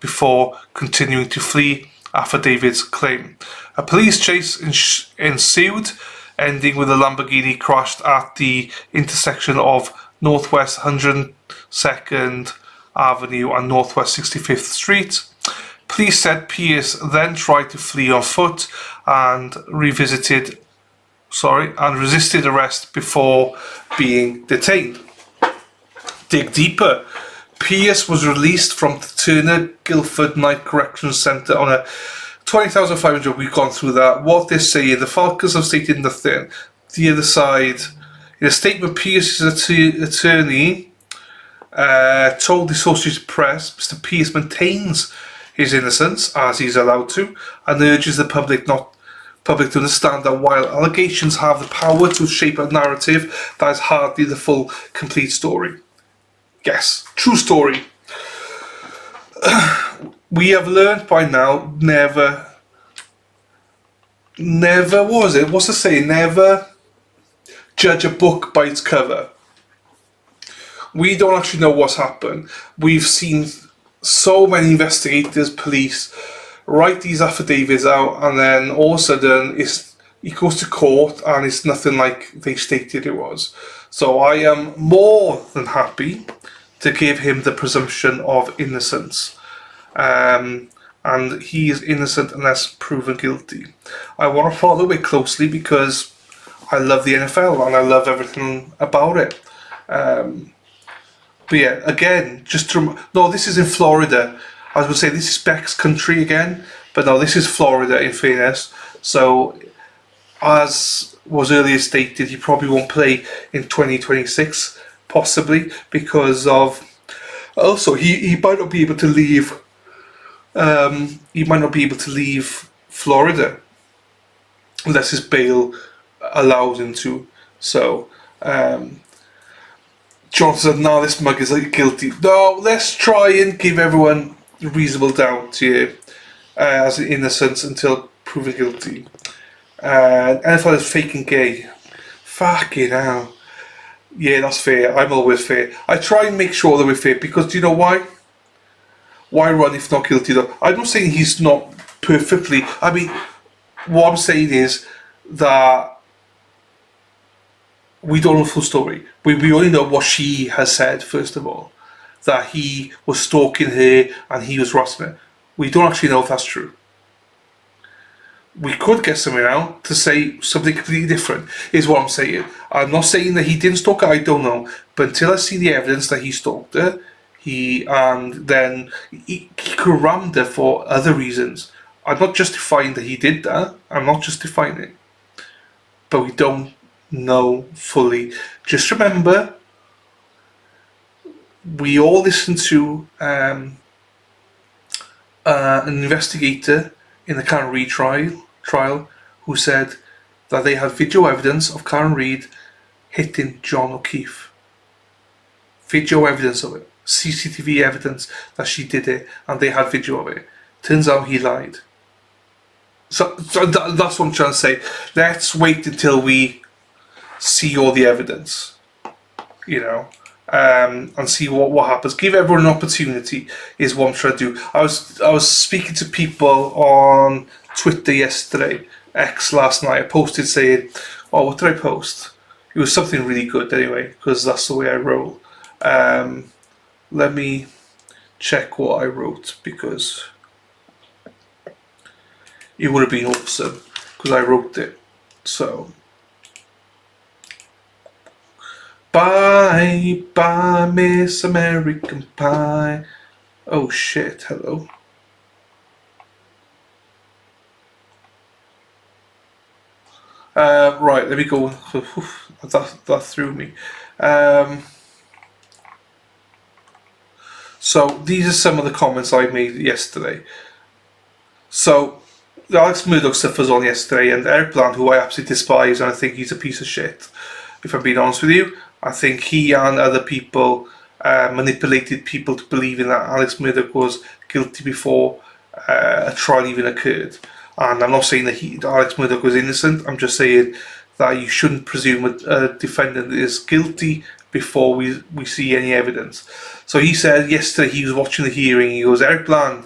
before continuing to flee, affidavits claim. A police chase ensued, ending with a Lamborghini crashed at the intersection of Northwest 102nd Avenue and Northwest 65th Street. Police said Pierce then tried to flee on foot and resisted arrest before being detained. Dig deeper. Pierce was released from the Turner Guilford Night Correctional Centre on a $20,500. We've gone through that. What they say, the Falcons have stated nothing. The other side, in a statement, Pierce's attorney told the Associated Press Mr. Pierce maintains his innocence, as he's allowed to, and urges the public to understand that while allegations have the power to shape a narrative, that is hardly the full, complete story. Yes, true story. We have learned by now, never was it? What's the saying? Never judge a book by its cover. We don't actually know what's happened. We've seen so many investigators, police, write these affidavits out, and then all of a sudden he goes to court and it's nothing like they stated it was. So I am more than happy to give him the presumption of innocence. And he is innocent unless proven guilty. I want to follow it closely because I love the NFL and I love everything about it. But yeah, again, no, this is in Florida. I was going to say this is Beck's country again, but no, this is Florida in fairness. So, as was earlier stated, he probably won't play in 2026, possibly, because of... Also, he might not be able to leave... he might not be able to leave Florida unless his bail allows him to. So, Jonathan said, no, this mug is guilty. No, let's try and give everyone reasonable doubt here as an innocence until proven guilty. NFL is fake and gay. Fucking hell. Yeah, that's fair. I'm always fair. I try and make sure that we're fair because do you know why? Why run if not guilty though? I'm not saying he's not perfectly. I mean, what I'm saying is that we don't know the full story. We only know what she has said, first of all. That he was stalking her and he was harassing her. We don't actually know if that's true. We could get something out to say something completely different, is what I'm saying. I'm not saying that he didn't stalk her, I don't know. But until I see the evidence that he stalked her, he could have rammed her for other reasons. I'm not justifying that he did that. I'm not justifying it. But we don't know fully. Just remember, we all listened to an investigator in the Karen Reid trial who said that they had video evidence of Karen Reid hitting John O'Keefe. Video evidence of it. CCTV evidence that she did it, and they had video of it. Turns out he lied. So that's what I'm trying to say. Let's wait until we see all the evidence, you know, and see what happens. Give everyone an opportunity is what I'm trying to do. I was speaking to people on Twitter yesterday, X last night. I posted saying, oh, what did I post? It was something really good anyway, because that's the way I roll. Let me check what I wrote, because it would have been awesome, because I wrote it. So, bye, bye, Miss American Pie. Oh shit, hello. Right, let me go. That threw me. So these are some of the comments I made yesterday. So the Alex Murdoch stuff was on yesterday, and Eric Bland, who I absolutely despise, and I think he's a piece of shit. If I'm being honest with you, I think he and other people manipulated people to believing that Alex Murdoch was guilty before a trial even occurred. And I'm not saying that Alex Murdoch was innocent. I'm just saying that you shouldn't presume a defendant is guilty before we see any evidence. So he said yesterday he was watching the hearing. He goes, Eric Bland,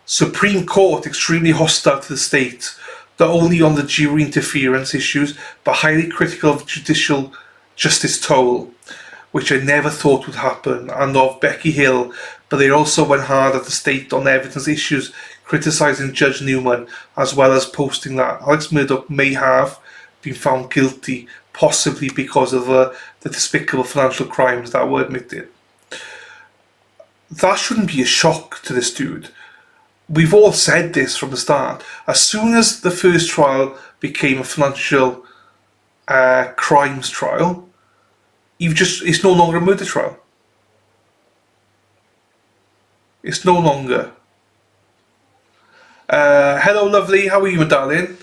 Supreme Court extremely hostile to the state, not only on the jury interference issues, but highly critical of judicial Justice Toll, which I never thought would happen, and of Becky Hill, but they also went hard at the state on evidence issues, criticising Judge Newman, as well as posting that Alex Murdoch may have been found guilty, possibly because of the despicable financial crimes that were admitted. That shouldn't be a shock to this dude. We've all said this from the start. As soon as the first trial became a financial crimes trial, it's no longer a murder trial. It's no longer. Hello, lovely. How are you, my darling?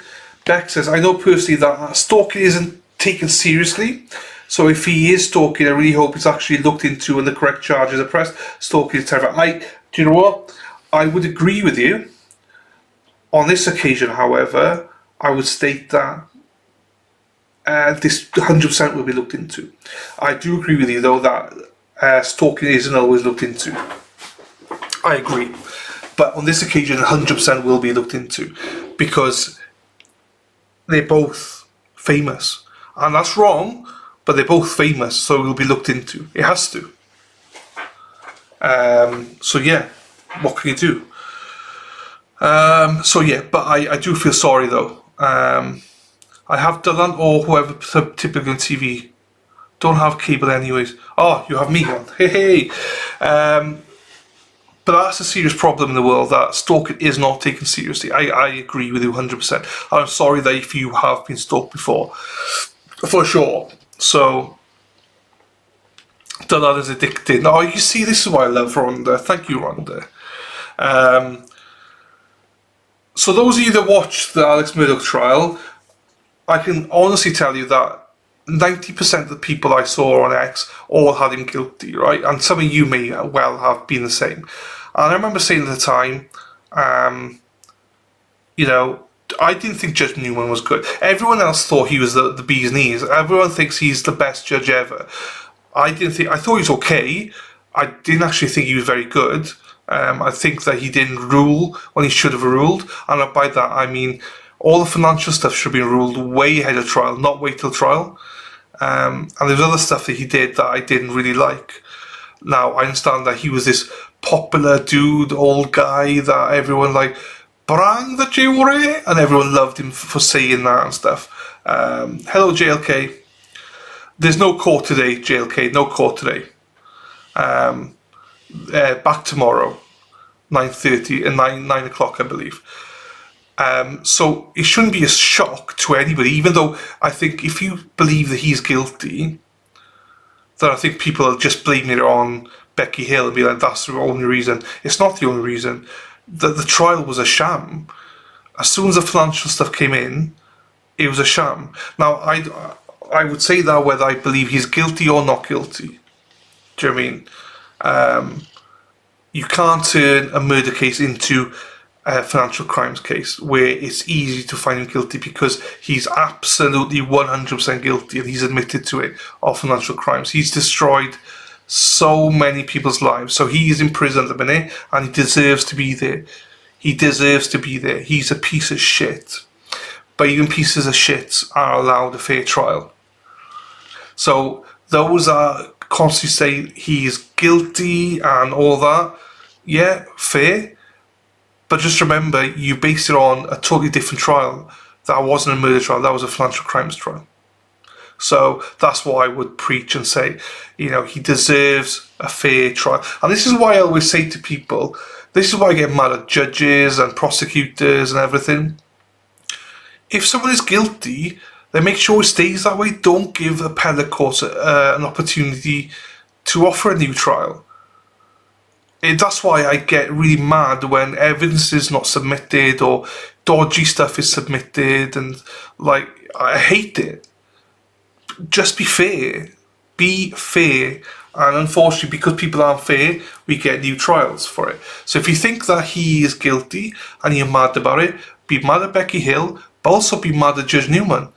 Beck says, I know personally that stalking isn't taken seriously. So if he is stalking, I really hope it's actually looked into and the correct charges are pressed. Stalking is terrible. Do you know what? I would agree with you. On this occasion, however, I would state that this 100% will be looked into. I do agree with you, though, that stalking isn't always looked into. I agree. But on this occasion, 100% will be looked into because they're both famous. And that's wrong, but they're both famous, so it will be looked into. It has to. So yeah, what can you do? So yeah, but I do feel sorry though. I have Dylan or whoever typically on TV. Don't have cable anyways. Oh, you have me on. Hey. But that's a serious problem in the world, that stalking is not taken seriously. I agree with you 100%. I'm sorry that if you have been stalked before, for sure. So, Dylan is addicted. Oh, you see, this is why I love Rhonda. Thank you, Rhonda. So those of you that watched the Alex Murdoch trial, I can honestly tell you that 90% of the people I saw on X all had him guilty, right? And some of you may well have been the same. And I remember saying at the time, you know, I didn't think Judge Newman was good. Everyone else thought he was the bee's knees. Everyone thinks he's the best judge ever. I thought he was okay. I didn't actually think he was very good. I think that he didn't rule when he should have ruled. And by that, I mean all the financial stuff should have been ruled way ahead of trial, not wait till trial. And there's other stuff that he did that I didn't really like. Now, I understand that he was this popular dude, old guy that everyone like, brang the jury, and everyone loved him for saying that and stuff. Hello, JLK. There's no court today, JLK, no court today. Back tomorrow, 9:30 and 9 o'clock, I believe. So it shouldn't be a shock to anybody, even though I think if you believe that he's guilty, then I think people will just blame it on Becky Hill and be like, that's the only reason. It's not the only reason. The trial was a sham. As soon as the financial stuff came in, it was a sham. Now, I would say that whether I believe he's guilty or not guilty. Do you know what I mean? You can't turn a murder case into a financial crimes case where it's easy to find him guilty because he's absolutely 100% guilty and he's admitted to it of financial crimes. He's destroyed so many people's lives. So he is in prison at the minute and he deserves to be there. He deserves to be there. He's a piece of shit. But even pieces of shit are allowed a fair trial. So those are constantly say he's guilty and all that. Yeah, fair. But just remember, you based it on a totally different trial. That wasn't a murder trial, that was a financial crimes trial. So that's what I would preach and say, you know, he deserves a fair trial. And this is why I always say to people, this is why I get mad at judges and prosecutors and everything. If someone is guilty, then make sure it stays that way. Don't give appellate courts an opportunity to offer a new trial. That's why I get really mad when evidence is not submitted or dodgy stuff is submitted, and like, I hate it. Just be fair. Be fair. And unfortunately, because people aren't fair, we get new trials for it. So if you think that he is guilty and you're mad about it, be mad at Becky Hill, but also be mad at Judge Newman.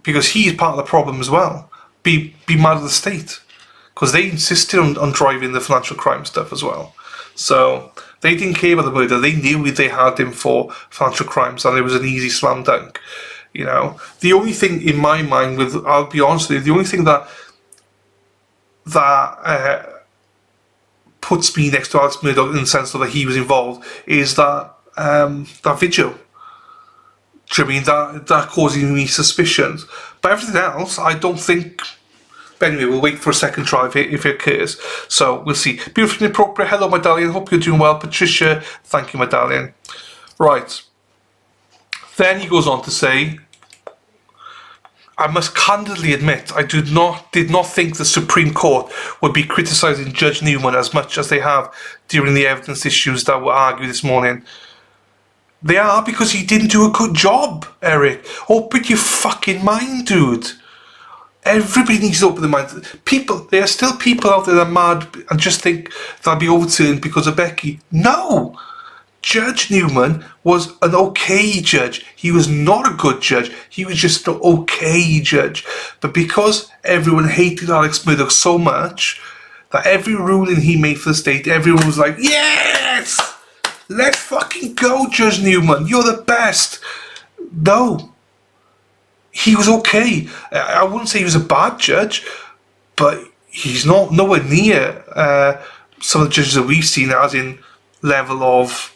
Because he is part of the problem as well. Be mad at the state. Because they insisted on driving the financial crime stuff as well. So they didn't care about the murder. They knew they had him for financial crimes and it was an easy slam dunk. You know, the only thing in my mind, I'll be honest with you, the only thing that puts me next to Alex Murdoch in the sense that he was involved is that video. Do you know what I mean? That causing me suspicions. But everything else, I don't think. But anyway, we'll wait for a second trial if it occurs. So we'll see. Beautifully inappropriate. Hello, my darling. Hope you're doing well. Patricia, thank you, my darling. Right. Then he goes on to say, I must candidly admit, I did not think the Supreme Court would be criticising Judge Newman as much as they have during the evidence issues that were argued this morning. They are, because he didn't do a good job, Eric. Open your fucking mind, dude. Everybody needs to open their mind. There are still people out there that are mad and just think they'll be overturned because of Becky. No! Judge Newman was an okay judge. He was not a good judge. He was just an okay judge. But because everyone hated Alex Murdoch so much, that every ruling he made for the state, everyone was like, yes! Let's fucking go, Judge Newman. You're the best. No. He was okay. I wouldn't say he was a bad judge, but he's nowhere near some of the judges that we've seen as in level of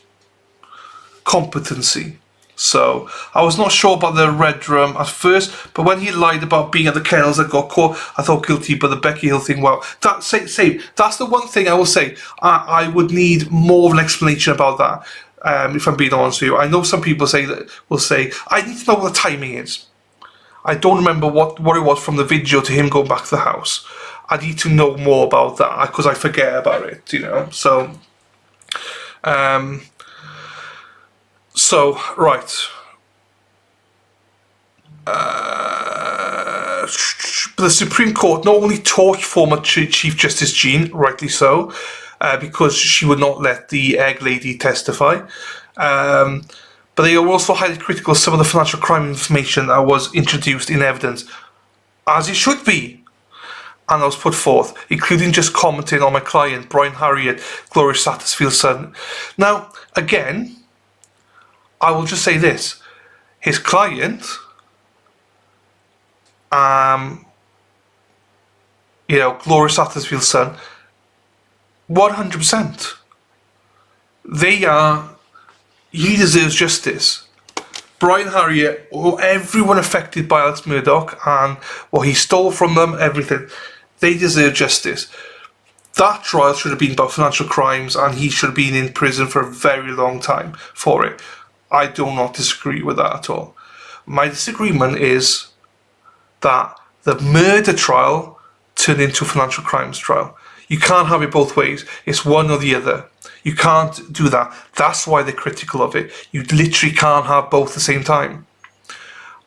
competency. So I was not sure about the red drum at first, but when he lied about being at the kennels and got caught, I thought guilty. But the Becky Hill thing, well, that's the one thing I will say. I would need more of an explanation about that. If I'm being honest with you, I know some people will say I need to know what the timing is. I don't remember what it was from the video to him going back to the house. I need to know more about that because I forget about it, you know. So, right. The Supreme Court not only torched former Chief Justice Jean, rightly so, because she would not let the egg lady testify, but but they are also highly critical of some of the financial crime information that was introduced in evidence, as it should be, and I was put forth, including just commenting on my client, Brian Harriet, Gloria Satterfield's son. Now, again, I will just say this. His client, Gloria Satterfield's son, 100%. He deserves justice. Brian Harriet, or everyone affected by Alex Murdoch and what he stole from them, everything, they deserve justice. That trial should have been about financial crimes, and he should have been in prison for a very long time for it. I do not disagree with that at all. My disagreement is that the murder trial turned into a financial crimes trial. You can't have it both ways. It's one or the other. You can't do that. That's why they're critical of it. You literally can't have both at the same time.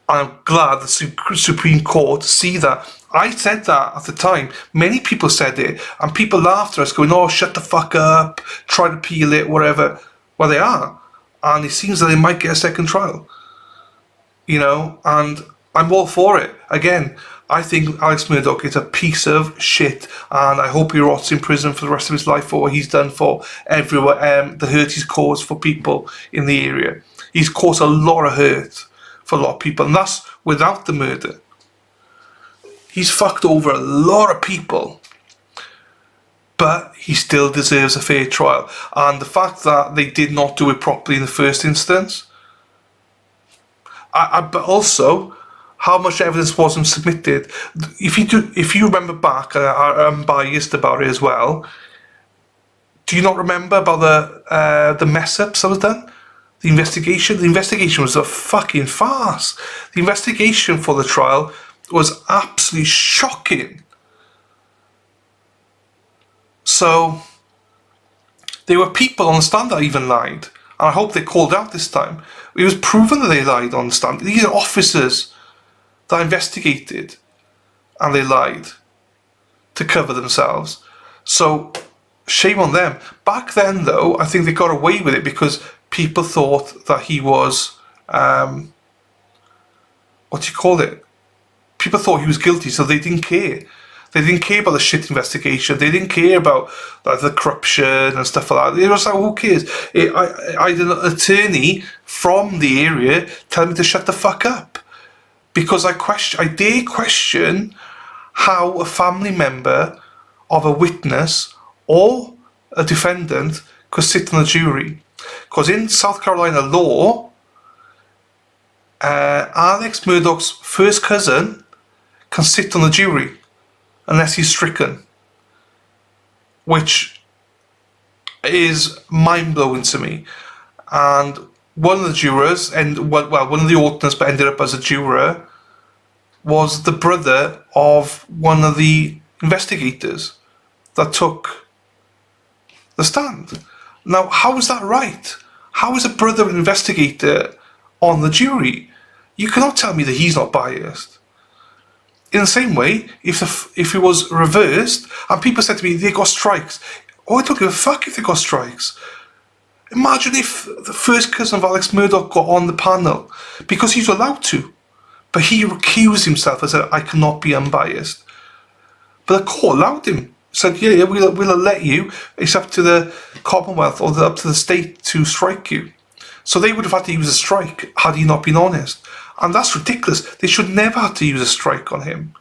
I'm glad the Supreme Court see that. I said that at the time. Many people said it, and people laughed at us, going, "Oh, shut the fuck up, try to appeal it, whatever." Well, they are, and it seems that they might get a second trial. And I'm all for it. Again, I think Alex Murdoch is a piece of shit, and I hope he rots in prison for the rest of his life for what he's done for everyone, the hurt he's caused for people in the area. He's caused a lot of hurt for a lot of people, and that's without the murder. He's fucked over a lot of people, but he still deserves a fair trial. And the fact that they did not do it properly in the first instance, but also how much evidence wasn't submitted. If you remember back, I'm biased about it as well. Do you not remember about the mess ups that was done? The investigation. The investigation was a fucking farce. The investigation for the trial was absolutely shocking. So there were people on the stand that even lied, and I hope they called out this time. It was proven that they lied on the stand. These are officers that investigated, and they lied to cover themselves. So shame on them. Back then, though, I think they got away with it because people thought that he was people thought he was guilty, so they didn't care. They didn't care about the shit investigation. They didn't care about the corruption and stuff like that. They were like, who cares? I had an attorney from the area tell me to shut the fuck up because I dare question how a family member of a witness or a defendant could sit on a jury. Because in South Carolina law, Alex Murdoch's first cousin can sit on the jury unless he's stricken, which is mind-blowing to me. And one of the jurors, one of the alternates, but ended up as a juror, was the brother of one of the investigators that took the stand. Now, how is that right? How is a brother of an investigator on the jury? You cannot tell me that he's not biased. In the same way, if it was reversed, and people said to me, they got strikes. Oh, I don't give a fuck if they got strikes. Imagine if the first cousin of Alex Murdoch got on the panel, because he's allowed to. But he recused himself and said, I cannot be unbiased. But the court allowed him. Said, yeah, we'll let you. It's up to the Commonwealth or up to the state to strike you. So they would have had to use a strike had he not been honest. And that's ridiculous. They should never have to use a strike on him.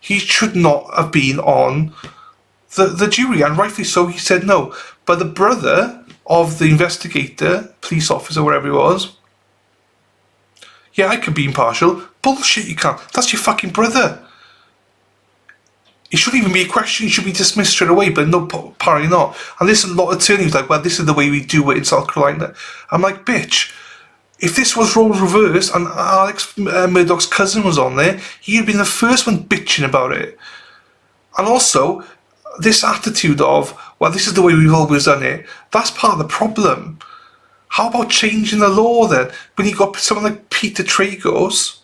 He should not have been on the jury, and rightfully so, he said no. But the brother of the investigator, police officer, whatever he was, yeah, I can be impartial. Bullshit, you can't. That's your fucking brother. It shouldn't even be a question. It should be dismissed straight away, but no, apparently not. And there's a lot of attorneys like, well, this is the way we do it in South Carolina. I'm like, bitch, if this was roles reversed and Alex Murdoch's cousin was on there, he'd have been the first one bitching about it. And also, this attitude of, well, this is the way we've always done it, that's part of the problem. How about changing the law then? When you got someone like Peter Tragos,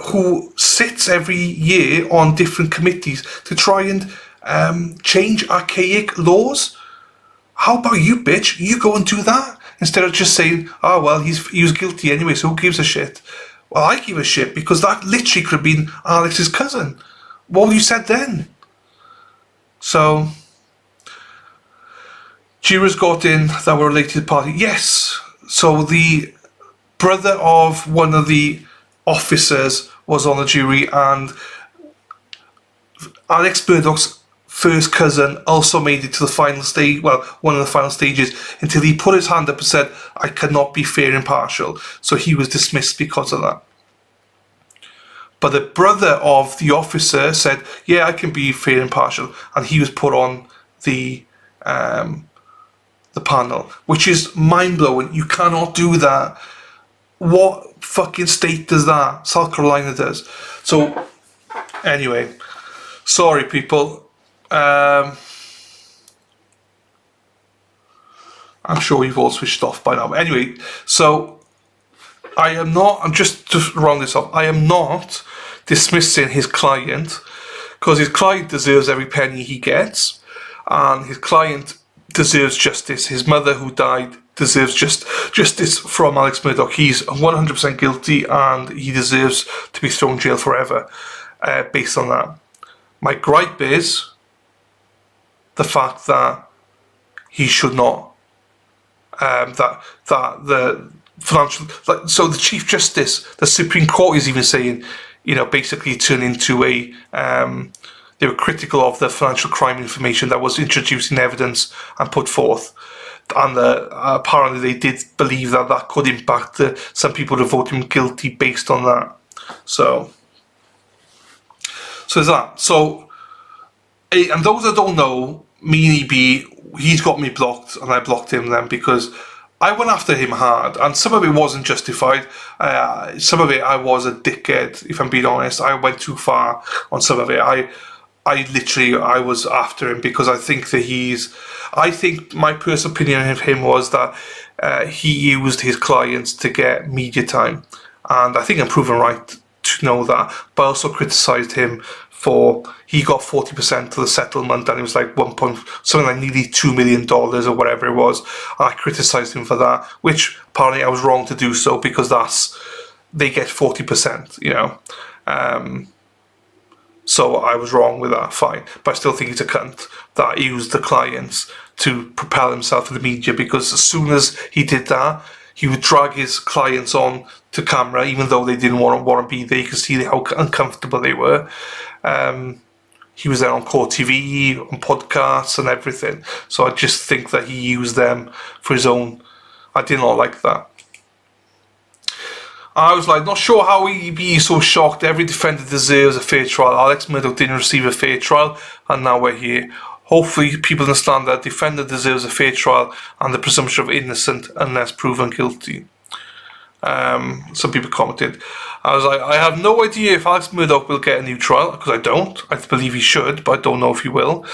who sits every year on different committees to try and change archaic laws. How about you, bitch? You go and do that instead of just saying, oh, well, he was guilty anyway, so who gives a shit? Well, I give a shit because that literally could have been Alex's cousin. What would you said then? So, jurors got in that were related to the party. Yes. So the brother of one of the officers was on the jury, and Alex Murdaugh's first cousin also made it to the final stage, well, one of the final stages, until he put his hand up and said, I cannot be fair and impartial. So he was dismissed because of that. But the brother of the officer said, yeah, I can be fair and impartial. And he was put on the panel, which is mind-blowing. You cannot do that. What fucking state does that? South Carolina does. So, anyway, sorry, people. I'm sure you've all switched off by now. But anyway, so I'm just to round this up, I am not dismissing his client, because his client deserves every penny he gets, and his client deserves justice. His mother, who died, deserves justice from Alex Murdaugh. He's 100% guilty, and he deserves to be thrown in jail forever based on that. My gripe is the fact that he should not, that the financial, so the Chief Justice, the Supreme Court is even saying, basically turn into they were critical of the financial crime information that was introduced in evidence and put forth. And apparently they did believe that could impact some people to vote him guilty based on that. So there's that. So, and those that don't know, me and EB, he's got me blocked, and I blocked him then because I went after him hard, and some of it wasn't justified. Some of it I was a dickhead, if I'm being honest. I went too far on some of it. I was after him because I think that I think my personal opinion of him was that he used his clients to get media time. And I think I'm proven right to know that. But I also criticised him for, he got 40% of the settlement, and it was like something like nearly $2 million or whatever it was. I criticised him for that, which apparently I was wrong to do so, because they get 40%, so I was wrong with that, fine. But I still think he's a cunt that used the clients to propel himself in the media, because as soon as he did that, he would drag his clients on to camera, even though they didn't want to be there. You could see how uncomfortable they were. He was there on Court TV, on podcasts and everything. So I just think that he used them for his own. I did not like that. I was like, not sure how he'd be so shocked. Every defendant deserves a fair trial. Alex Murdaugh didn't receive a fair trial, and now we're here. Hopefully people understand that defendant deserves a fair trial and the presumption of innocent unless proven guilty. Some people commented. I was like, I have no idea if Alex Murdaugh will get a new trial, because I don't. I believe he should, but I don't know if he will.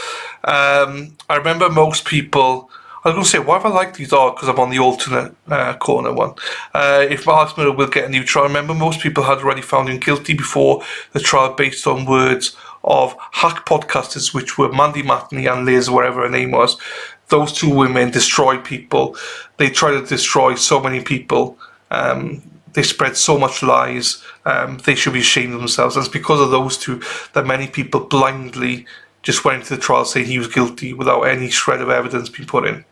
I remember most people, I was going to say, why have I liked these all? Because I'm on the alternate corner one. If Alex Murdaugh will get a new trial, I remember most people had already found him guilty before the trial based on words of hack podcasters, which were Mandy Matney and Liz, whatever her name was. Those two women destroyed people. They tried to destroy so many people. They spread so much lies. They should be ashamed of themselves. And it's because of those two that many people blindly just went into the trial saying he was guilty without any shred of evidence being put in.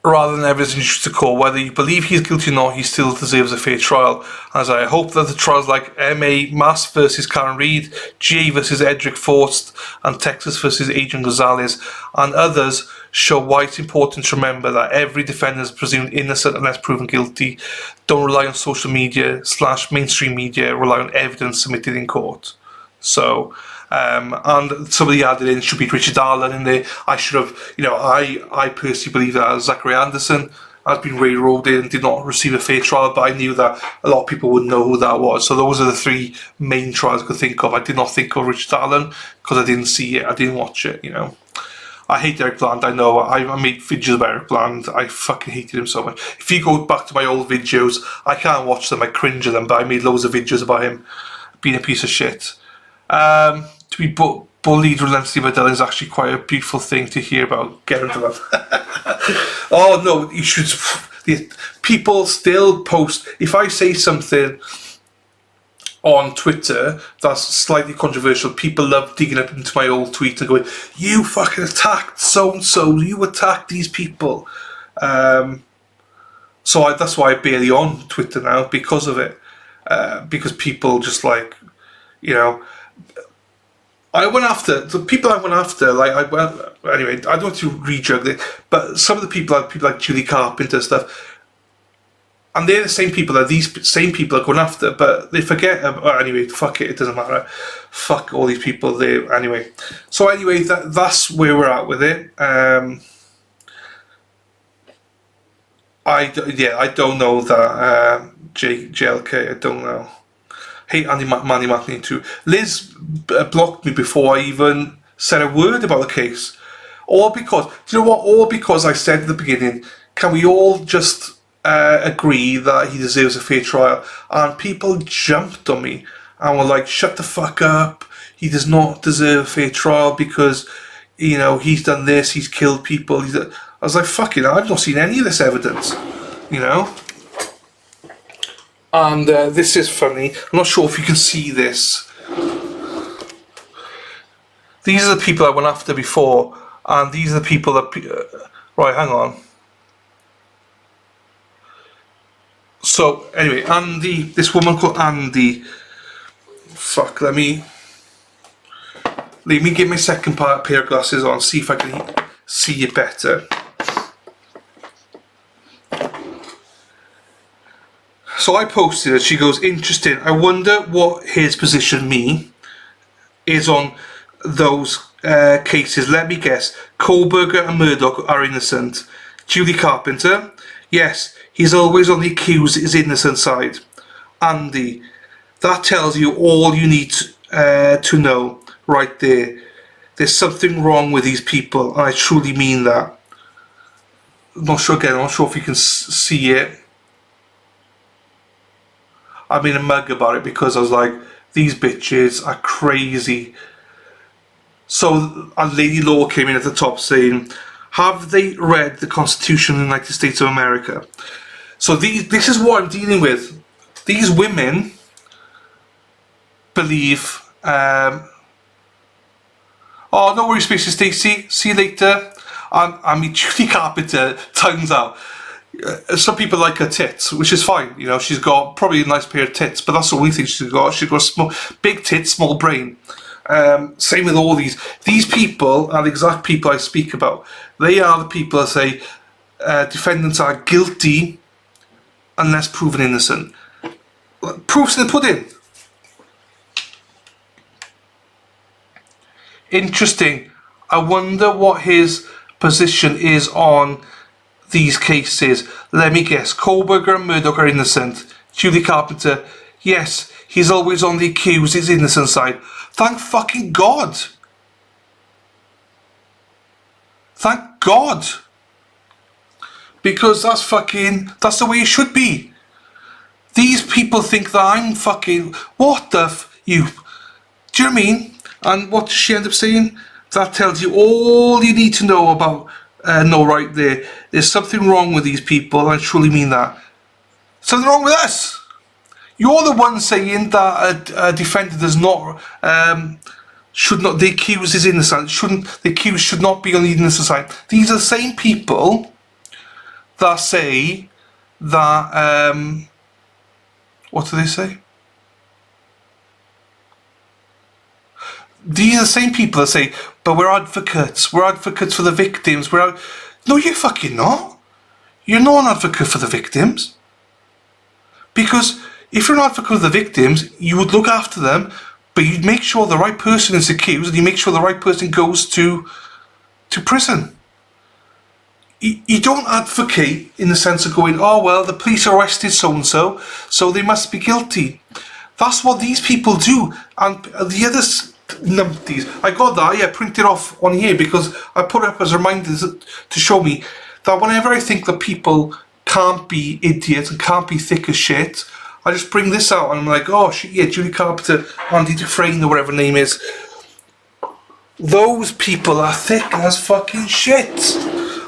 Rather than evidence introduced to court, whether you believe he's guilty or not, he still deserves a fair trial. As I hope that the trials like M.A. Mass versus Karen Reed, G.A. versus Edric Forst, and Texas versus Adrian Gonzalez, and others show why it's important to remember that every defendant is presumed innocent unless proven guilty. Don't rely on social media / mainstream media, rely on evidence submitted in court. So, and somebody added in, should be Richard Allen in there. I should have, I personally believe that Zachary Anderson has been railroaded and did not receive a fair trial, but I knew that a lot of people would know who that was. So those are the three main trials I could think of. I did not think of Richard Allen because I didn't see it, I didn't watch it, I hate Eric Bland, I know. I made videos about Eric Bland. I fucking hated him so much. If you go back to my old videos, I can't watch them, I cringe at them, but I made loads of videos about him being a piece of shit. To be bullied relentlessly by Dylan is actually quite a beautiful thing to hear about. Get rid of that. Oh no, you should. People still post. If I say something on Twitter that's slightly controversial, people love digging up into my old tweet and going, "You fucking attacked so and so. You attacked these people." So that's why I'm barely on Twitter now because of it. Because people just like, you know. I went after the people I went after. Like anyway. I don't want to rejug it, but some of the people like Julie Carpenter and stuff, and they're the same people that these same people are going after. But they forget. Anyway, fuck it. It doesn't matter. Fuck all these people. Anyway. So anyway, that's where we're at with it. I don't know that JLK. I don't know. Hey, Manny Macklin too. Liz blocked me before I even said a word about the case. All because, do you know what? All because I said at the beginning, can we all just agree that he deserves a fair trial? And people jumped on me and were like, shut the fuck up. He does not deserve a fair trial because, you know, he's done this, he's killed people. I was like, fucking, I've not seen any of this evidence, you know? And this is funny. I'm not sure if you can see this. These are the people I went after before, and these are the people that... right, hang on. So, anyway, Andy, this woman called Andy... Fuck, let me get my second pair of glasses on, see if I can see it better. So I posted it, she goes, interesting, I wonder what his position, me, is on those cases. Let me guess, Kohlberger and Murdoch are innocent. Julie Carpenter, yes, he's always on the accused's innocent side. Andy, that tells you all you need to know right there. There's something wrong with these people, and I truly mean that. I'm not sure if you can see it. I made a mug about it because I was like, these bitches are crazy. So a Lady Law came in at the top saying, have they read the Constitution of the United States of America? So this is what I'm dealing with. These women believe, oh, no worries, Spacey Stacey, see you later. I mean, Julie Carpenter, turns out, some people like her tits, which is fine. You know, she's got probably a nice pair of tits, but that's the only thing she's got. She's got big tits, small brain. Same with all these people are the exact people I speak about. They are the people that say defendants are guilty unless proven innocent. Proof's in the pudding. Interesting. I wonder what his position is on these cases. Let me guess. Kohlberger and Murdoch are innocent. Julie Carpenter, yes, he's always on the accused's innocent side. Thank fucking God. Thank God. Because that's the way it should be. These people think that I'm fucking, what the do you know what I mean? And what does she end up saying? That tells you all you need to know about, no, right there. There's something wrong with these people, and I truly mean that. Something wrong with us. You're the one saying that a defendant does not, should not, the accused is innocent. The accused should not be on the innocent side. These are the same people that say that, what do they say? These are the same people that say, but we're advocates for the victims. No, you're fucking not. You're not an advocate for the victims. Because if you're an advocate for the victims, you would look after them, but you'd make sure the right person is accused and you make sure the right person goes to prison. You don't advocate in the sense of going, oh, well, the police arrested so-and-so, so they must be guilty. That's what these people do. And the others... numpties. I got that, yeah, printed off on here because I put it up as reminders to show me that whenever I think that people can't be idiots and can't be thick as shit, I just bring this out and I'm like, oh shit, yeah, Julie Carpenter, Andy Dufresne or whatever her name is. Those people are thick as fucking shit.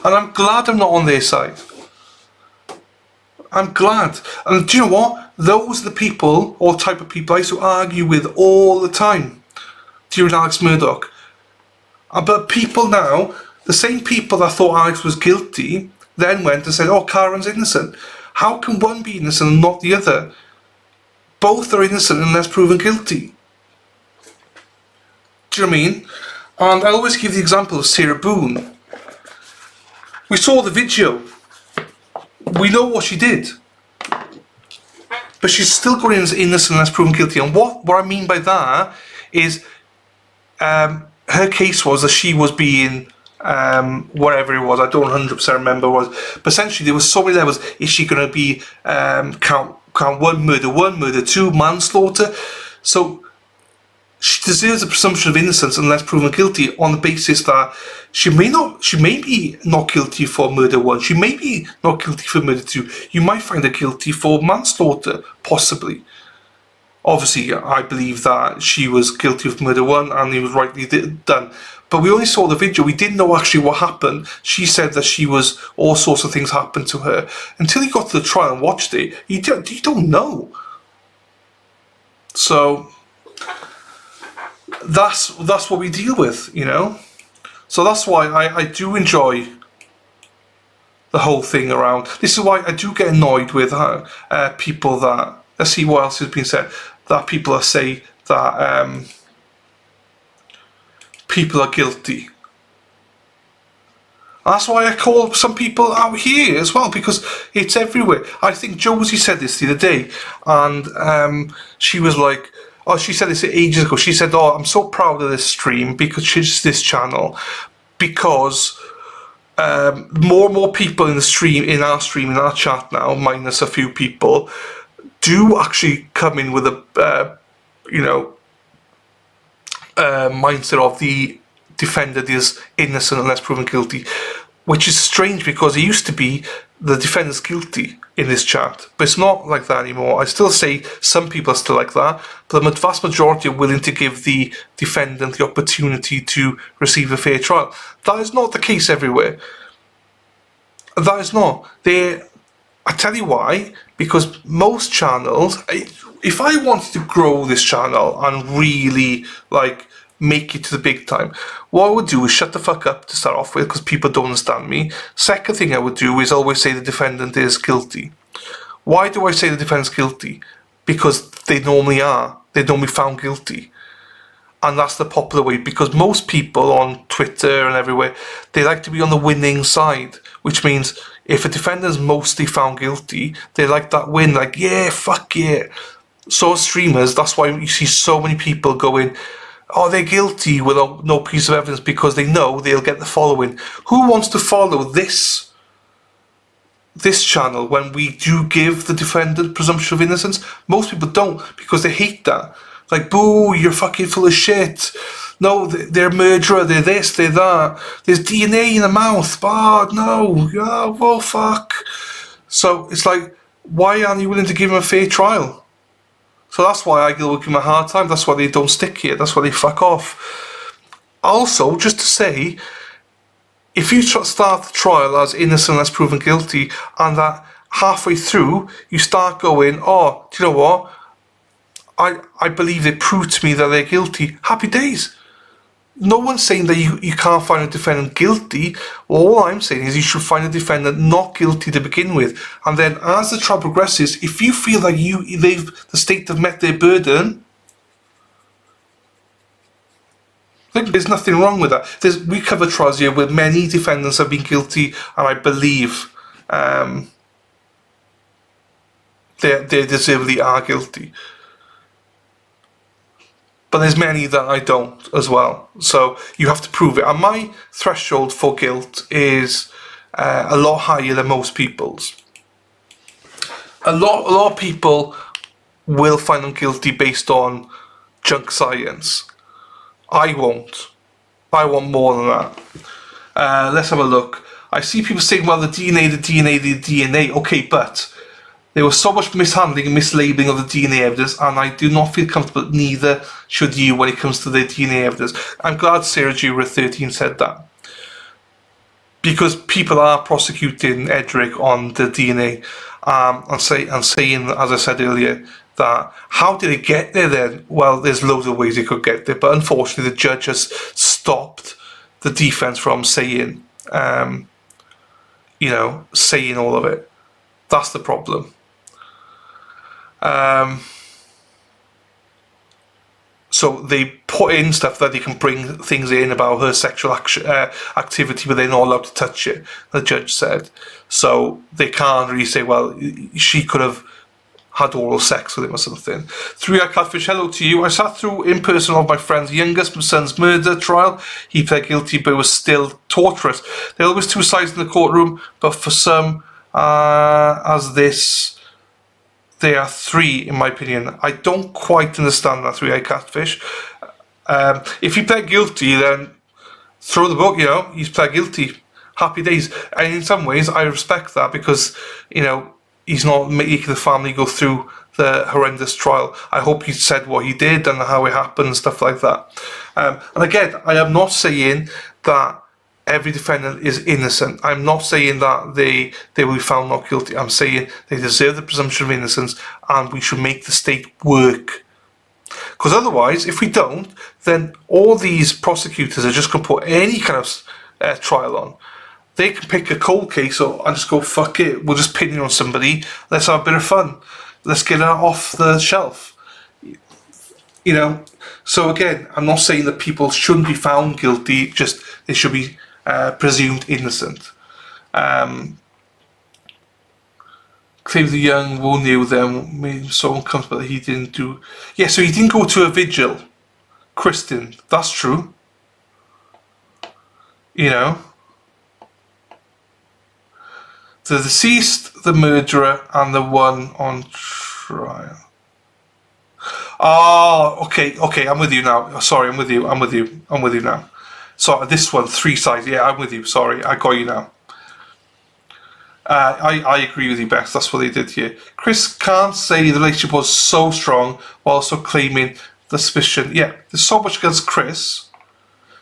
And I'm glad I'm not on their side. I'm glad. And do you know what? Those are the people, or type of people I used to argue with all the time during Alex Murdoch. But people now, the same people that thought Alex was guilty, then went and said, oh, Karen's innocent. How can one be innocent and not the other? Both are innocent unless proven guilty. Do you know what I mean? And I always give the example of Sarah Boone. We saw the video. We know what she did. But she's still going in as innocent unless proven guilty. And what I mean by that is her case was that she was being, whatever it was, I don't 100% remember what it was. But essentially there was so many levels. Is she going to be count one, murder two, manslaughter? So she deserves a presumption of innocence unless proven guilty on the basis that she may be not guilty for murder one, she may be not guilty for murder two. You might find her guilty for manslaughter, possibly. Obviously, I believe that she was guilty of murder one and it was rightly done. But we only saw the video. We didn't know actually what happened. She said that she was, all sorts of things happened to her. Until you got to the trial and watched it, you don't know. So that's what we deal with, you know. So that's why I do enjoy the whole thing around. This is why I do get annoyed with people that, let's see what else has been said, that people say that people are guilty. That's why I call some people out here as well, because it's everywhere. I think Josie said this the other day, and she was like, oh, she said this ages ago. She said, oh, I'm so proud of this stream, because she's this channel, because more and more people in the stream, in our chat now, minus a few people, do actually come in with a, mindset of the defendant is innocent unless proven guilty, which is strange because it used to be the defendant's guilty in this chat, but it's not like that anymore. I still say some people are still like that, but the vast majority are willing to give the defendant the opportunity to receive a fair trial. That is not the case everywhere. That is not. I tell you why, because most channels, if I wanted to grow this channel and really make it to the big time, what I would do is shut the fuck up to start off with, because people don't understand me. Second thing I would do is always say the defendant is guilty. Why do I say the defendant's guilty? Because they normally are. They're normally found guilty. And that's the popular way, because most people on Twitter and everywhere, they like to be on the winning side, which means if a defendant is mostly found guilty, they like that win, like, yeah, fuck yeah. So streamers, that's why you see so many people going, oh, they're guilty without no piece of evidence, because they know they'll get the following. Who wants to follow this channel when we do give the defendant presumption of innocence? Most people don't, because they hate that. Like, boo, you're fucking full of shit. No, they're a murderer, they're this, they're that. There's DNA in the mouth. Oh, no. Oh, well, fuck. So it's like, why aren't you willing to give him a fair trial? So that's why I give them a hard time. That's why they don't stick here. That's why they fuck off. Also, just to say, if you start the trial as innocent as proven guilty, and that halfway through you start going, oh, do you know what? I believe they proved to me that they're guilty. Happy days. No one's saying that you can't find a defendant guilty. All I'm saying is you should find a defendant not guilty to begin with. And then as the trial progresses, if you feel like the state have met their burden, there's nothing wrong with that. We cover trials here where many defendants have been guilty, and I believe they deservedly are guilty. But there's many that I don't as well. So you have to prove it. And my threshold for guilt is a lot higher than most people's. A lot of people will find them guilty based on junk science. I won't. I want more than that. Let's have a look. I see people saying, well, the DNA. Okay, but There was so much mishandling and mislabeling of the DNA evidence, and I do not feel comfortable, neither should you, when it comes to the DNA evidence. I'm glad Sarah Jura 13 said that. Because people are prosecuting Edric on the DNA and saying, as I said earlier, that how did it get there then? Well, there's loads of ways it could get there, but unfortunately the judge has stopped the defence from saying, saying all of it. That's the problem. So they put in stuff that they can bring things in about her sexual activity, but they're not allowed to touch it, the judge said. So they can't really say, well, she could have had oral sex with him or something. 3i Catfish, hello to you. I sat through in person of my friend's youngest son's murder trial. He pled guilty but was still torturous. There are always two sides in the courtroom, but for some, as this, there are three, in my opinion. I don't quite understand that 3i Catfish. If he pled guilty, then throw the book, he's pled guilty. Happy days. And in some ways, I respect that because, he's not making the family go through the horrendous trial. I hope he said what he did and how it happened and stuff like that. And again, I am not saying that every defendant is innocent. I'm not saying that they will be found not guilty. I'm saying they deserve the presumption of innocence and we should make the state work. Because otherwise, if we don't, then all these prosecutors are just going to put any kind of trial on. They can pick a cold case and just go, fuck it, we'll just pin it on somebody, let's have a bit of fun. Let's get it off the shelf. So again, I'm not saying that people shouldn't be found guilty, just they should be presumed innocent. Claim the young will knew them, made him so uncomfortable that he didn't do... Yeah, so he didn't go to a vigil. Kristen, that's true. The deceased, the murderer, and the one on trial. Oh, okay, I'm with you now. Sorry, I'm with you now. So this one, 3 sides. Yeah, I'm with you. Sorry, I got you now. I agree with you, Beth. That's what they did here. Chris can't say the relationship was so strong while also claiming the suspicion. Yeah, there's so much against Chris.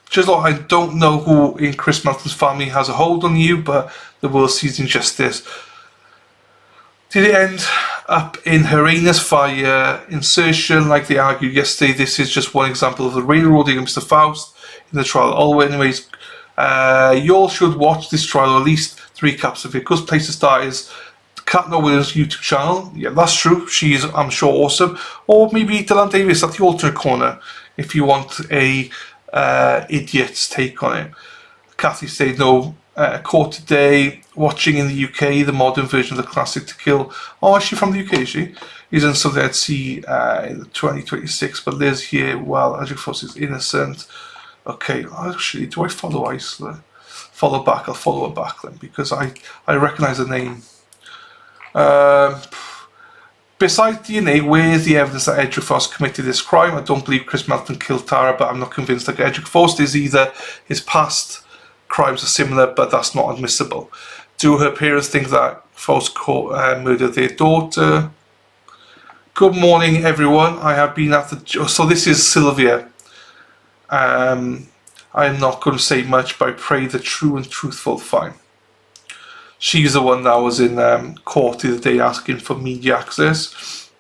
Just like I don't know who in Chris Melton's family has a hold on you, but the world sees injustice. Did it end up in horrendous fire insertion like they argued yesterday? This is just one example of the railroading of Mr. Faust in the trial. Oh, anyways, you all should watch this trial, or at least 3 caps of it. Good place to start is Kat Williams' YouTube channel. Yeah, that's true. She is, I'm sure, awesome. Or maybe Dylan Davis at the alternate corner if you want a idiot's take on it. Kathy said no. Court today, watching in the UK, the modern version of the classic To Kill. Oh, is she from the UK, is she? He's in something I'd see in 2026, but Liz here, well, Edric Foss is innocent. Okay, actually, do I follow Isla? Follow back, I'll follow her back then, because I recognise the name. Besides DNA, where's the evidence that Edric Foss committed this crime? I don't believe Chris Melton killed Tara, but I'm not convinced that Edric Foss is either. His past crimes are similar, but that's not admissible. Do her parents think that Foss murdered their daughter? Good morning, everyone. I have been at the... So this is Sylvia. I'm not going to say much, but I pray the true and truthful. Fine. She's the one that was in court the other day asking for media access.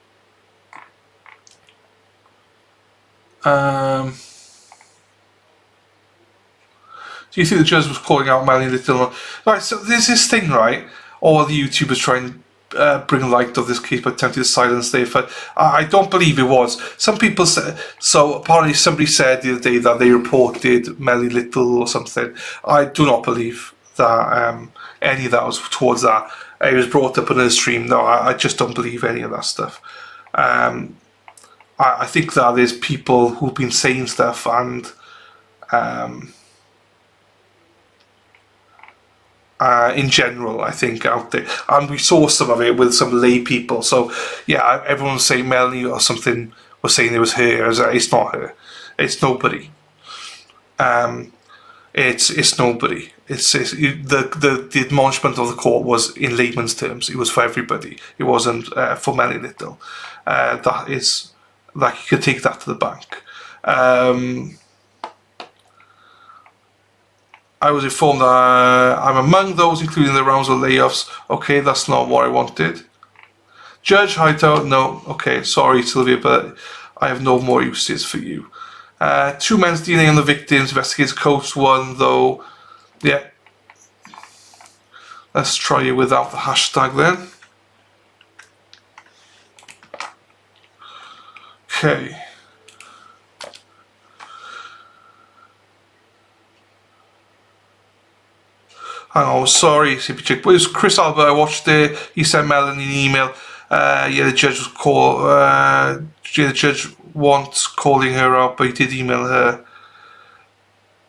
Do you think the judge was calling out Melanie Little? Right, so there's this thing, right? All the YouTubers trying to bring light of this case by attempting to silence their effort. I don't believe it was. Some people said, so apparently somebody said the other day that they reported Melanie Little or something. I do not believe that any of that was towards that. It was brought up on the stream. No, I just don't believe any of that stuff. I think that there's people who've been saying stuff and in general, I think, out there. And we saw some of it with some lay people. So, yeah, everyone was saying Melanie or something was saying it was her. It's not her. It's nobody. It's nobody. the admonishment of the court was in layman's terms. It was for everybody. It wasn't for Melanie Little. That is, like, you could take that to the bank. I was informed that I'm among those, including the rounds of layoffs. Okay, that's not what I wanted. Judge Hightower, no. Okay, sorry, Sylvia, but I have no more uses for you. 2 men's DNA on the victims. Investigators coast 1, though. Yeah. Let's try it without the hashtag then. Okay. Hang on, sorry, CP Chick, but it was Chris Albert. I watched it. He sent Melanie an email. Yeah, the judge was the judge wants calling her out, but he did email her.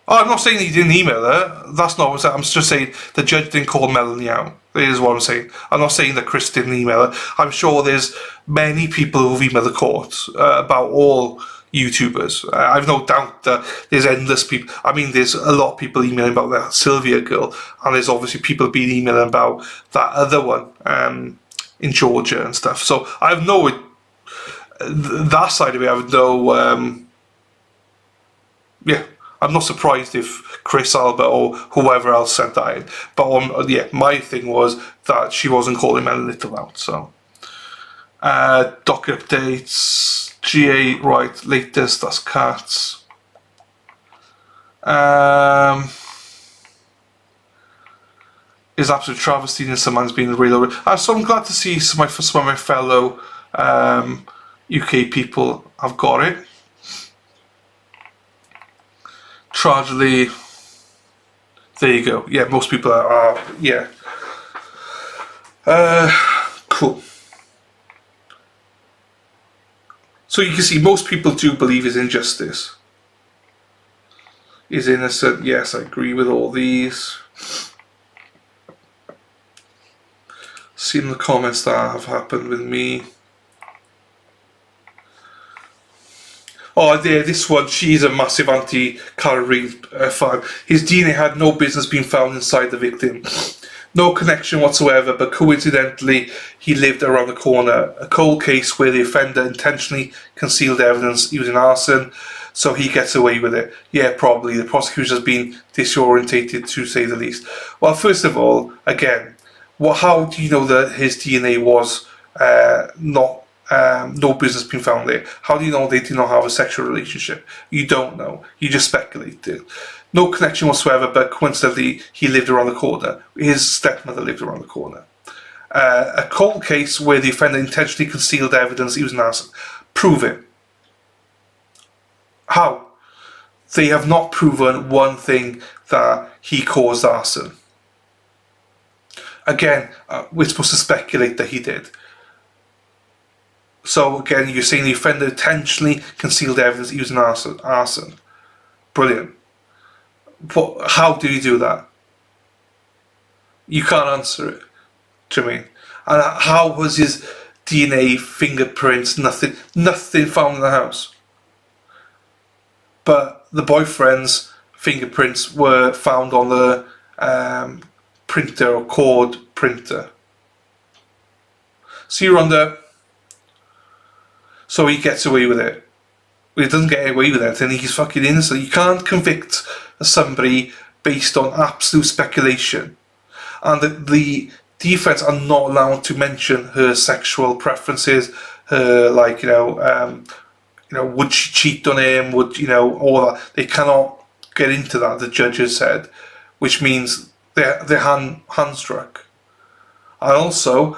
Oh, I'm not saying he didn't email her. That's not what I'm saying. I'm just saying the judge didn't call Melanie out. That is what I'm saying. I'm not saying that Chris didn't email her. I'm sure there's many people who've emailed the court about all YouTubers. I've no doubt that there's endless people. I mean, there's a lot of people emailing about that Sylvia girl, and there's obviously people been emailing about that other one in Georgia and stuff. So I have no that side of it. I have no yeah. I'm not surprised if Chris Albert or whoever else sent that in. But yeah, my thing was that she wasn't calling Melanie Little out. So docket updates. GA, right, latest, that's Cats. Is absolute travesty and someone's been real. So I'm glad to see some of my fellow UK people have got it. Tragedy, there you go. Yeah, most people are yeah. Cool. So you can see most people do believe his injustice. Is innocent. Yes, I agree with all these. Seen the comments that have happened with me. Oh, there, this one, she's a massive anti-Cara Reid fan. His DNA had no business being found inside the victim. No connection whatsoever, but coincidentally, he lived around the corner. A cold case where the offender intentionally concealed evidence using arson, so he gets away with it. Yeah, probably. The prosecution has been disorientated, to say the least. Well, first of all, again, how do you know that his DNA was no business being found there? How do you know they did not have a sexual relationship? You don't know. You just speculated. No connection whatsoever, but coincidentally, he lived around the corner. His stepmother lived around the corner. A cold case where the offender intentionally concealed evidence using arson. Prove it. How? They have not proven one thing, that he caused arson. Again, we're supposed to speculate that he did. So again, you're saying the offender intentionally concealed evidence using arson. Brilliant. But how do you do that? You can't answer it. Do you mean? And how was his DNA, fingerprints, nothing found in the house? But the boyfriend's fingerprints were found on the printer or cord printer. So you wonder. So he gets away with it. He doesn't get away with it, and he's fucking innocent. You can't convict somebody based on absolute speculation. And the defense are not allowed to mention her sexual preferences, her would she cheat on him, all that. They cannot get into that, the judges said, which means they're hand-struck. And also,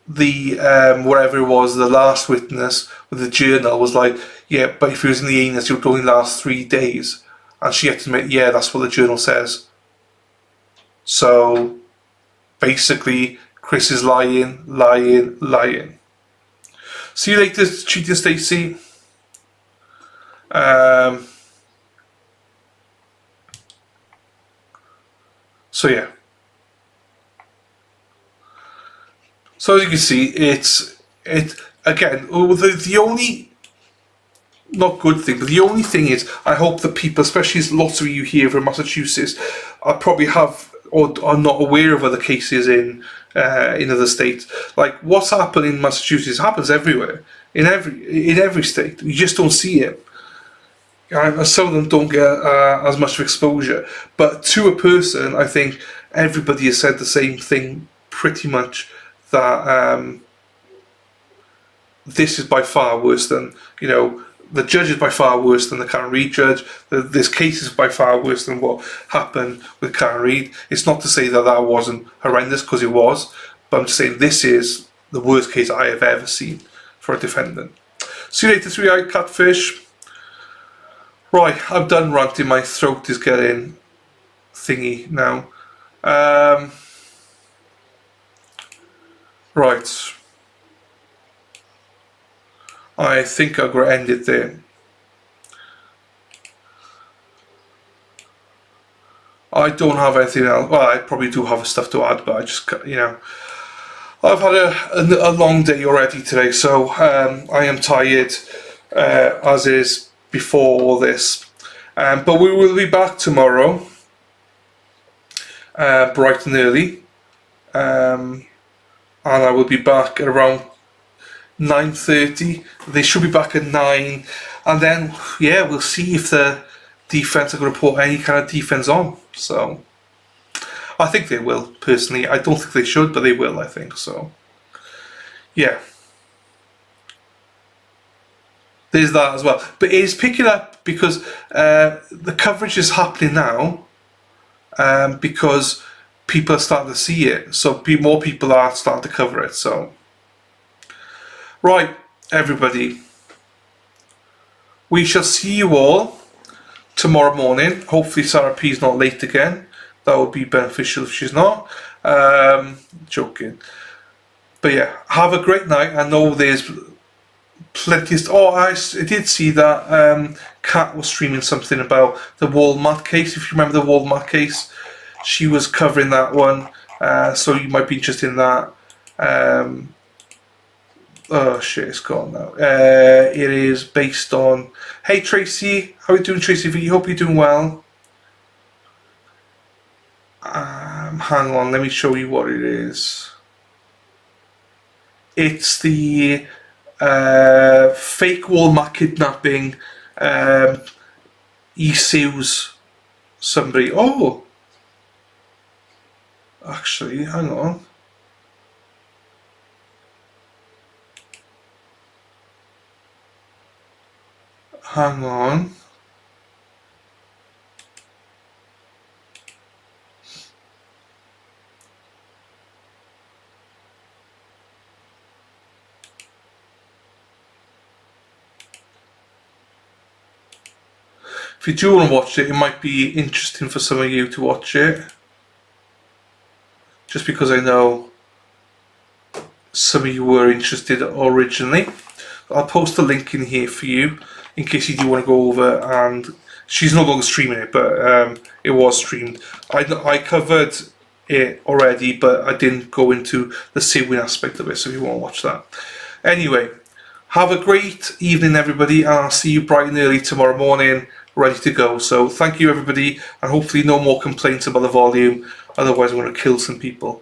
the whatever it was, the last witness with the journal was like, yeah, but if he was in the anus, it would only last 3 days. And she had to admit, yeah, that's what the journal says. So, basically, Chris is lying. See you later, Cheating Stacey. So, yeah. So as you can see, again, the only, not good thing, but the only thing is, I hope that people, especially lots of you here from Massachusetts, probably have or are not aware of other cases in other states. Like what's happened in Massachusetts happens everywhere, in every state. You just don't see it. Some of them don't get as much exposure, but to a person, I think everybody has said the same thing pretty much, that this is by far worse than, the judge is by far worse than the Karen Read judge. This case is by far worse than what happened with Karen Read. It's not to say that that wasn't horrendous, because it was, but I'm just saying this is the worst case I have ever seen for a defendant. See you later, Three-Eyed Catfish. Right, I'm done ranting. My throat is getting thingy now. Right. I think I'm going to end it there. I don't have anything else. Well, I probably do have stuff to add, but I just, I've had a long day already today, so I am tired, as is before all this. But we will be back tomorrow, bright and early, and I will be back at around 9:30. They should be back at 9, and then we'll see if the defense are going to put any kind of defense on. So I think they will, personally. I don't think they should, but they will, I think. So yeah, there's that as well. But it is picking up because the coverage is happening now, because people are starting to see it. So more people are starting to cover it. So right, everybody, we shall see you all tomorrow morning. Hopefully Sarah P's not late again. That would be beneficial if she's not. Joking. But yeah, have a great night. I know there's plenty of... Oh, I did see that Kat was streaming something about the Walmart case. If you remember the Walmart case, she was covering that one. So you might be interested in that. Oh shit, it's gone now. It is based on... Hey Tracy, how are you doing, Tracy V? Hope you're doing well. Hang on, let me show you what it is. It's the fake Walmart kidnapping. He sues somebody. Oh, actually, hang on. Hang on. If you do want to watch it, it might be interesting for some of you to watch it. Just because I know some of you were interested originally. I'll post a link in here for you in case you do want to go over, and she's no longer streaming it, but it was streamed. I covered it already, but I didn't go into the suing aspect of it, so if you want to watch that. Anyway, have a great evening, everybody, and I'll see you bright and early tomorrow morning, ready to go. So thank you, everybody, and hopefully no more complaints about the volume, otherwise I'm going to kill some people.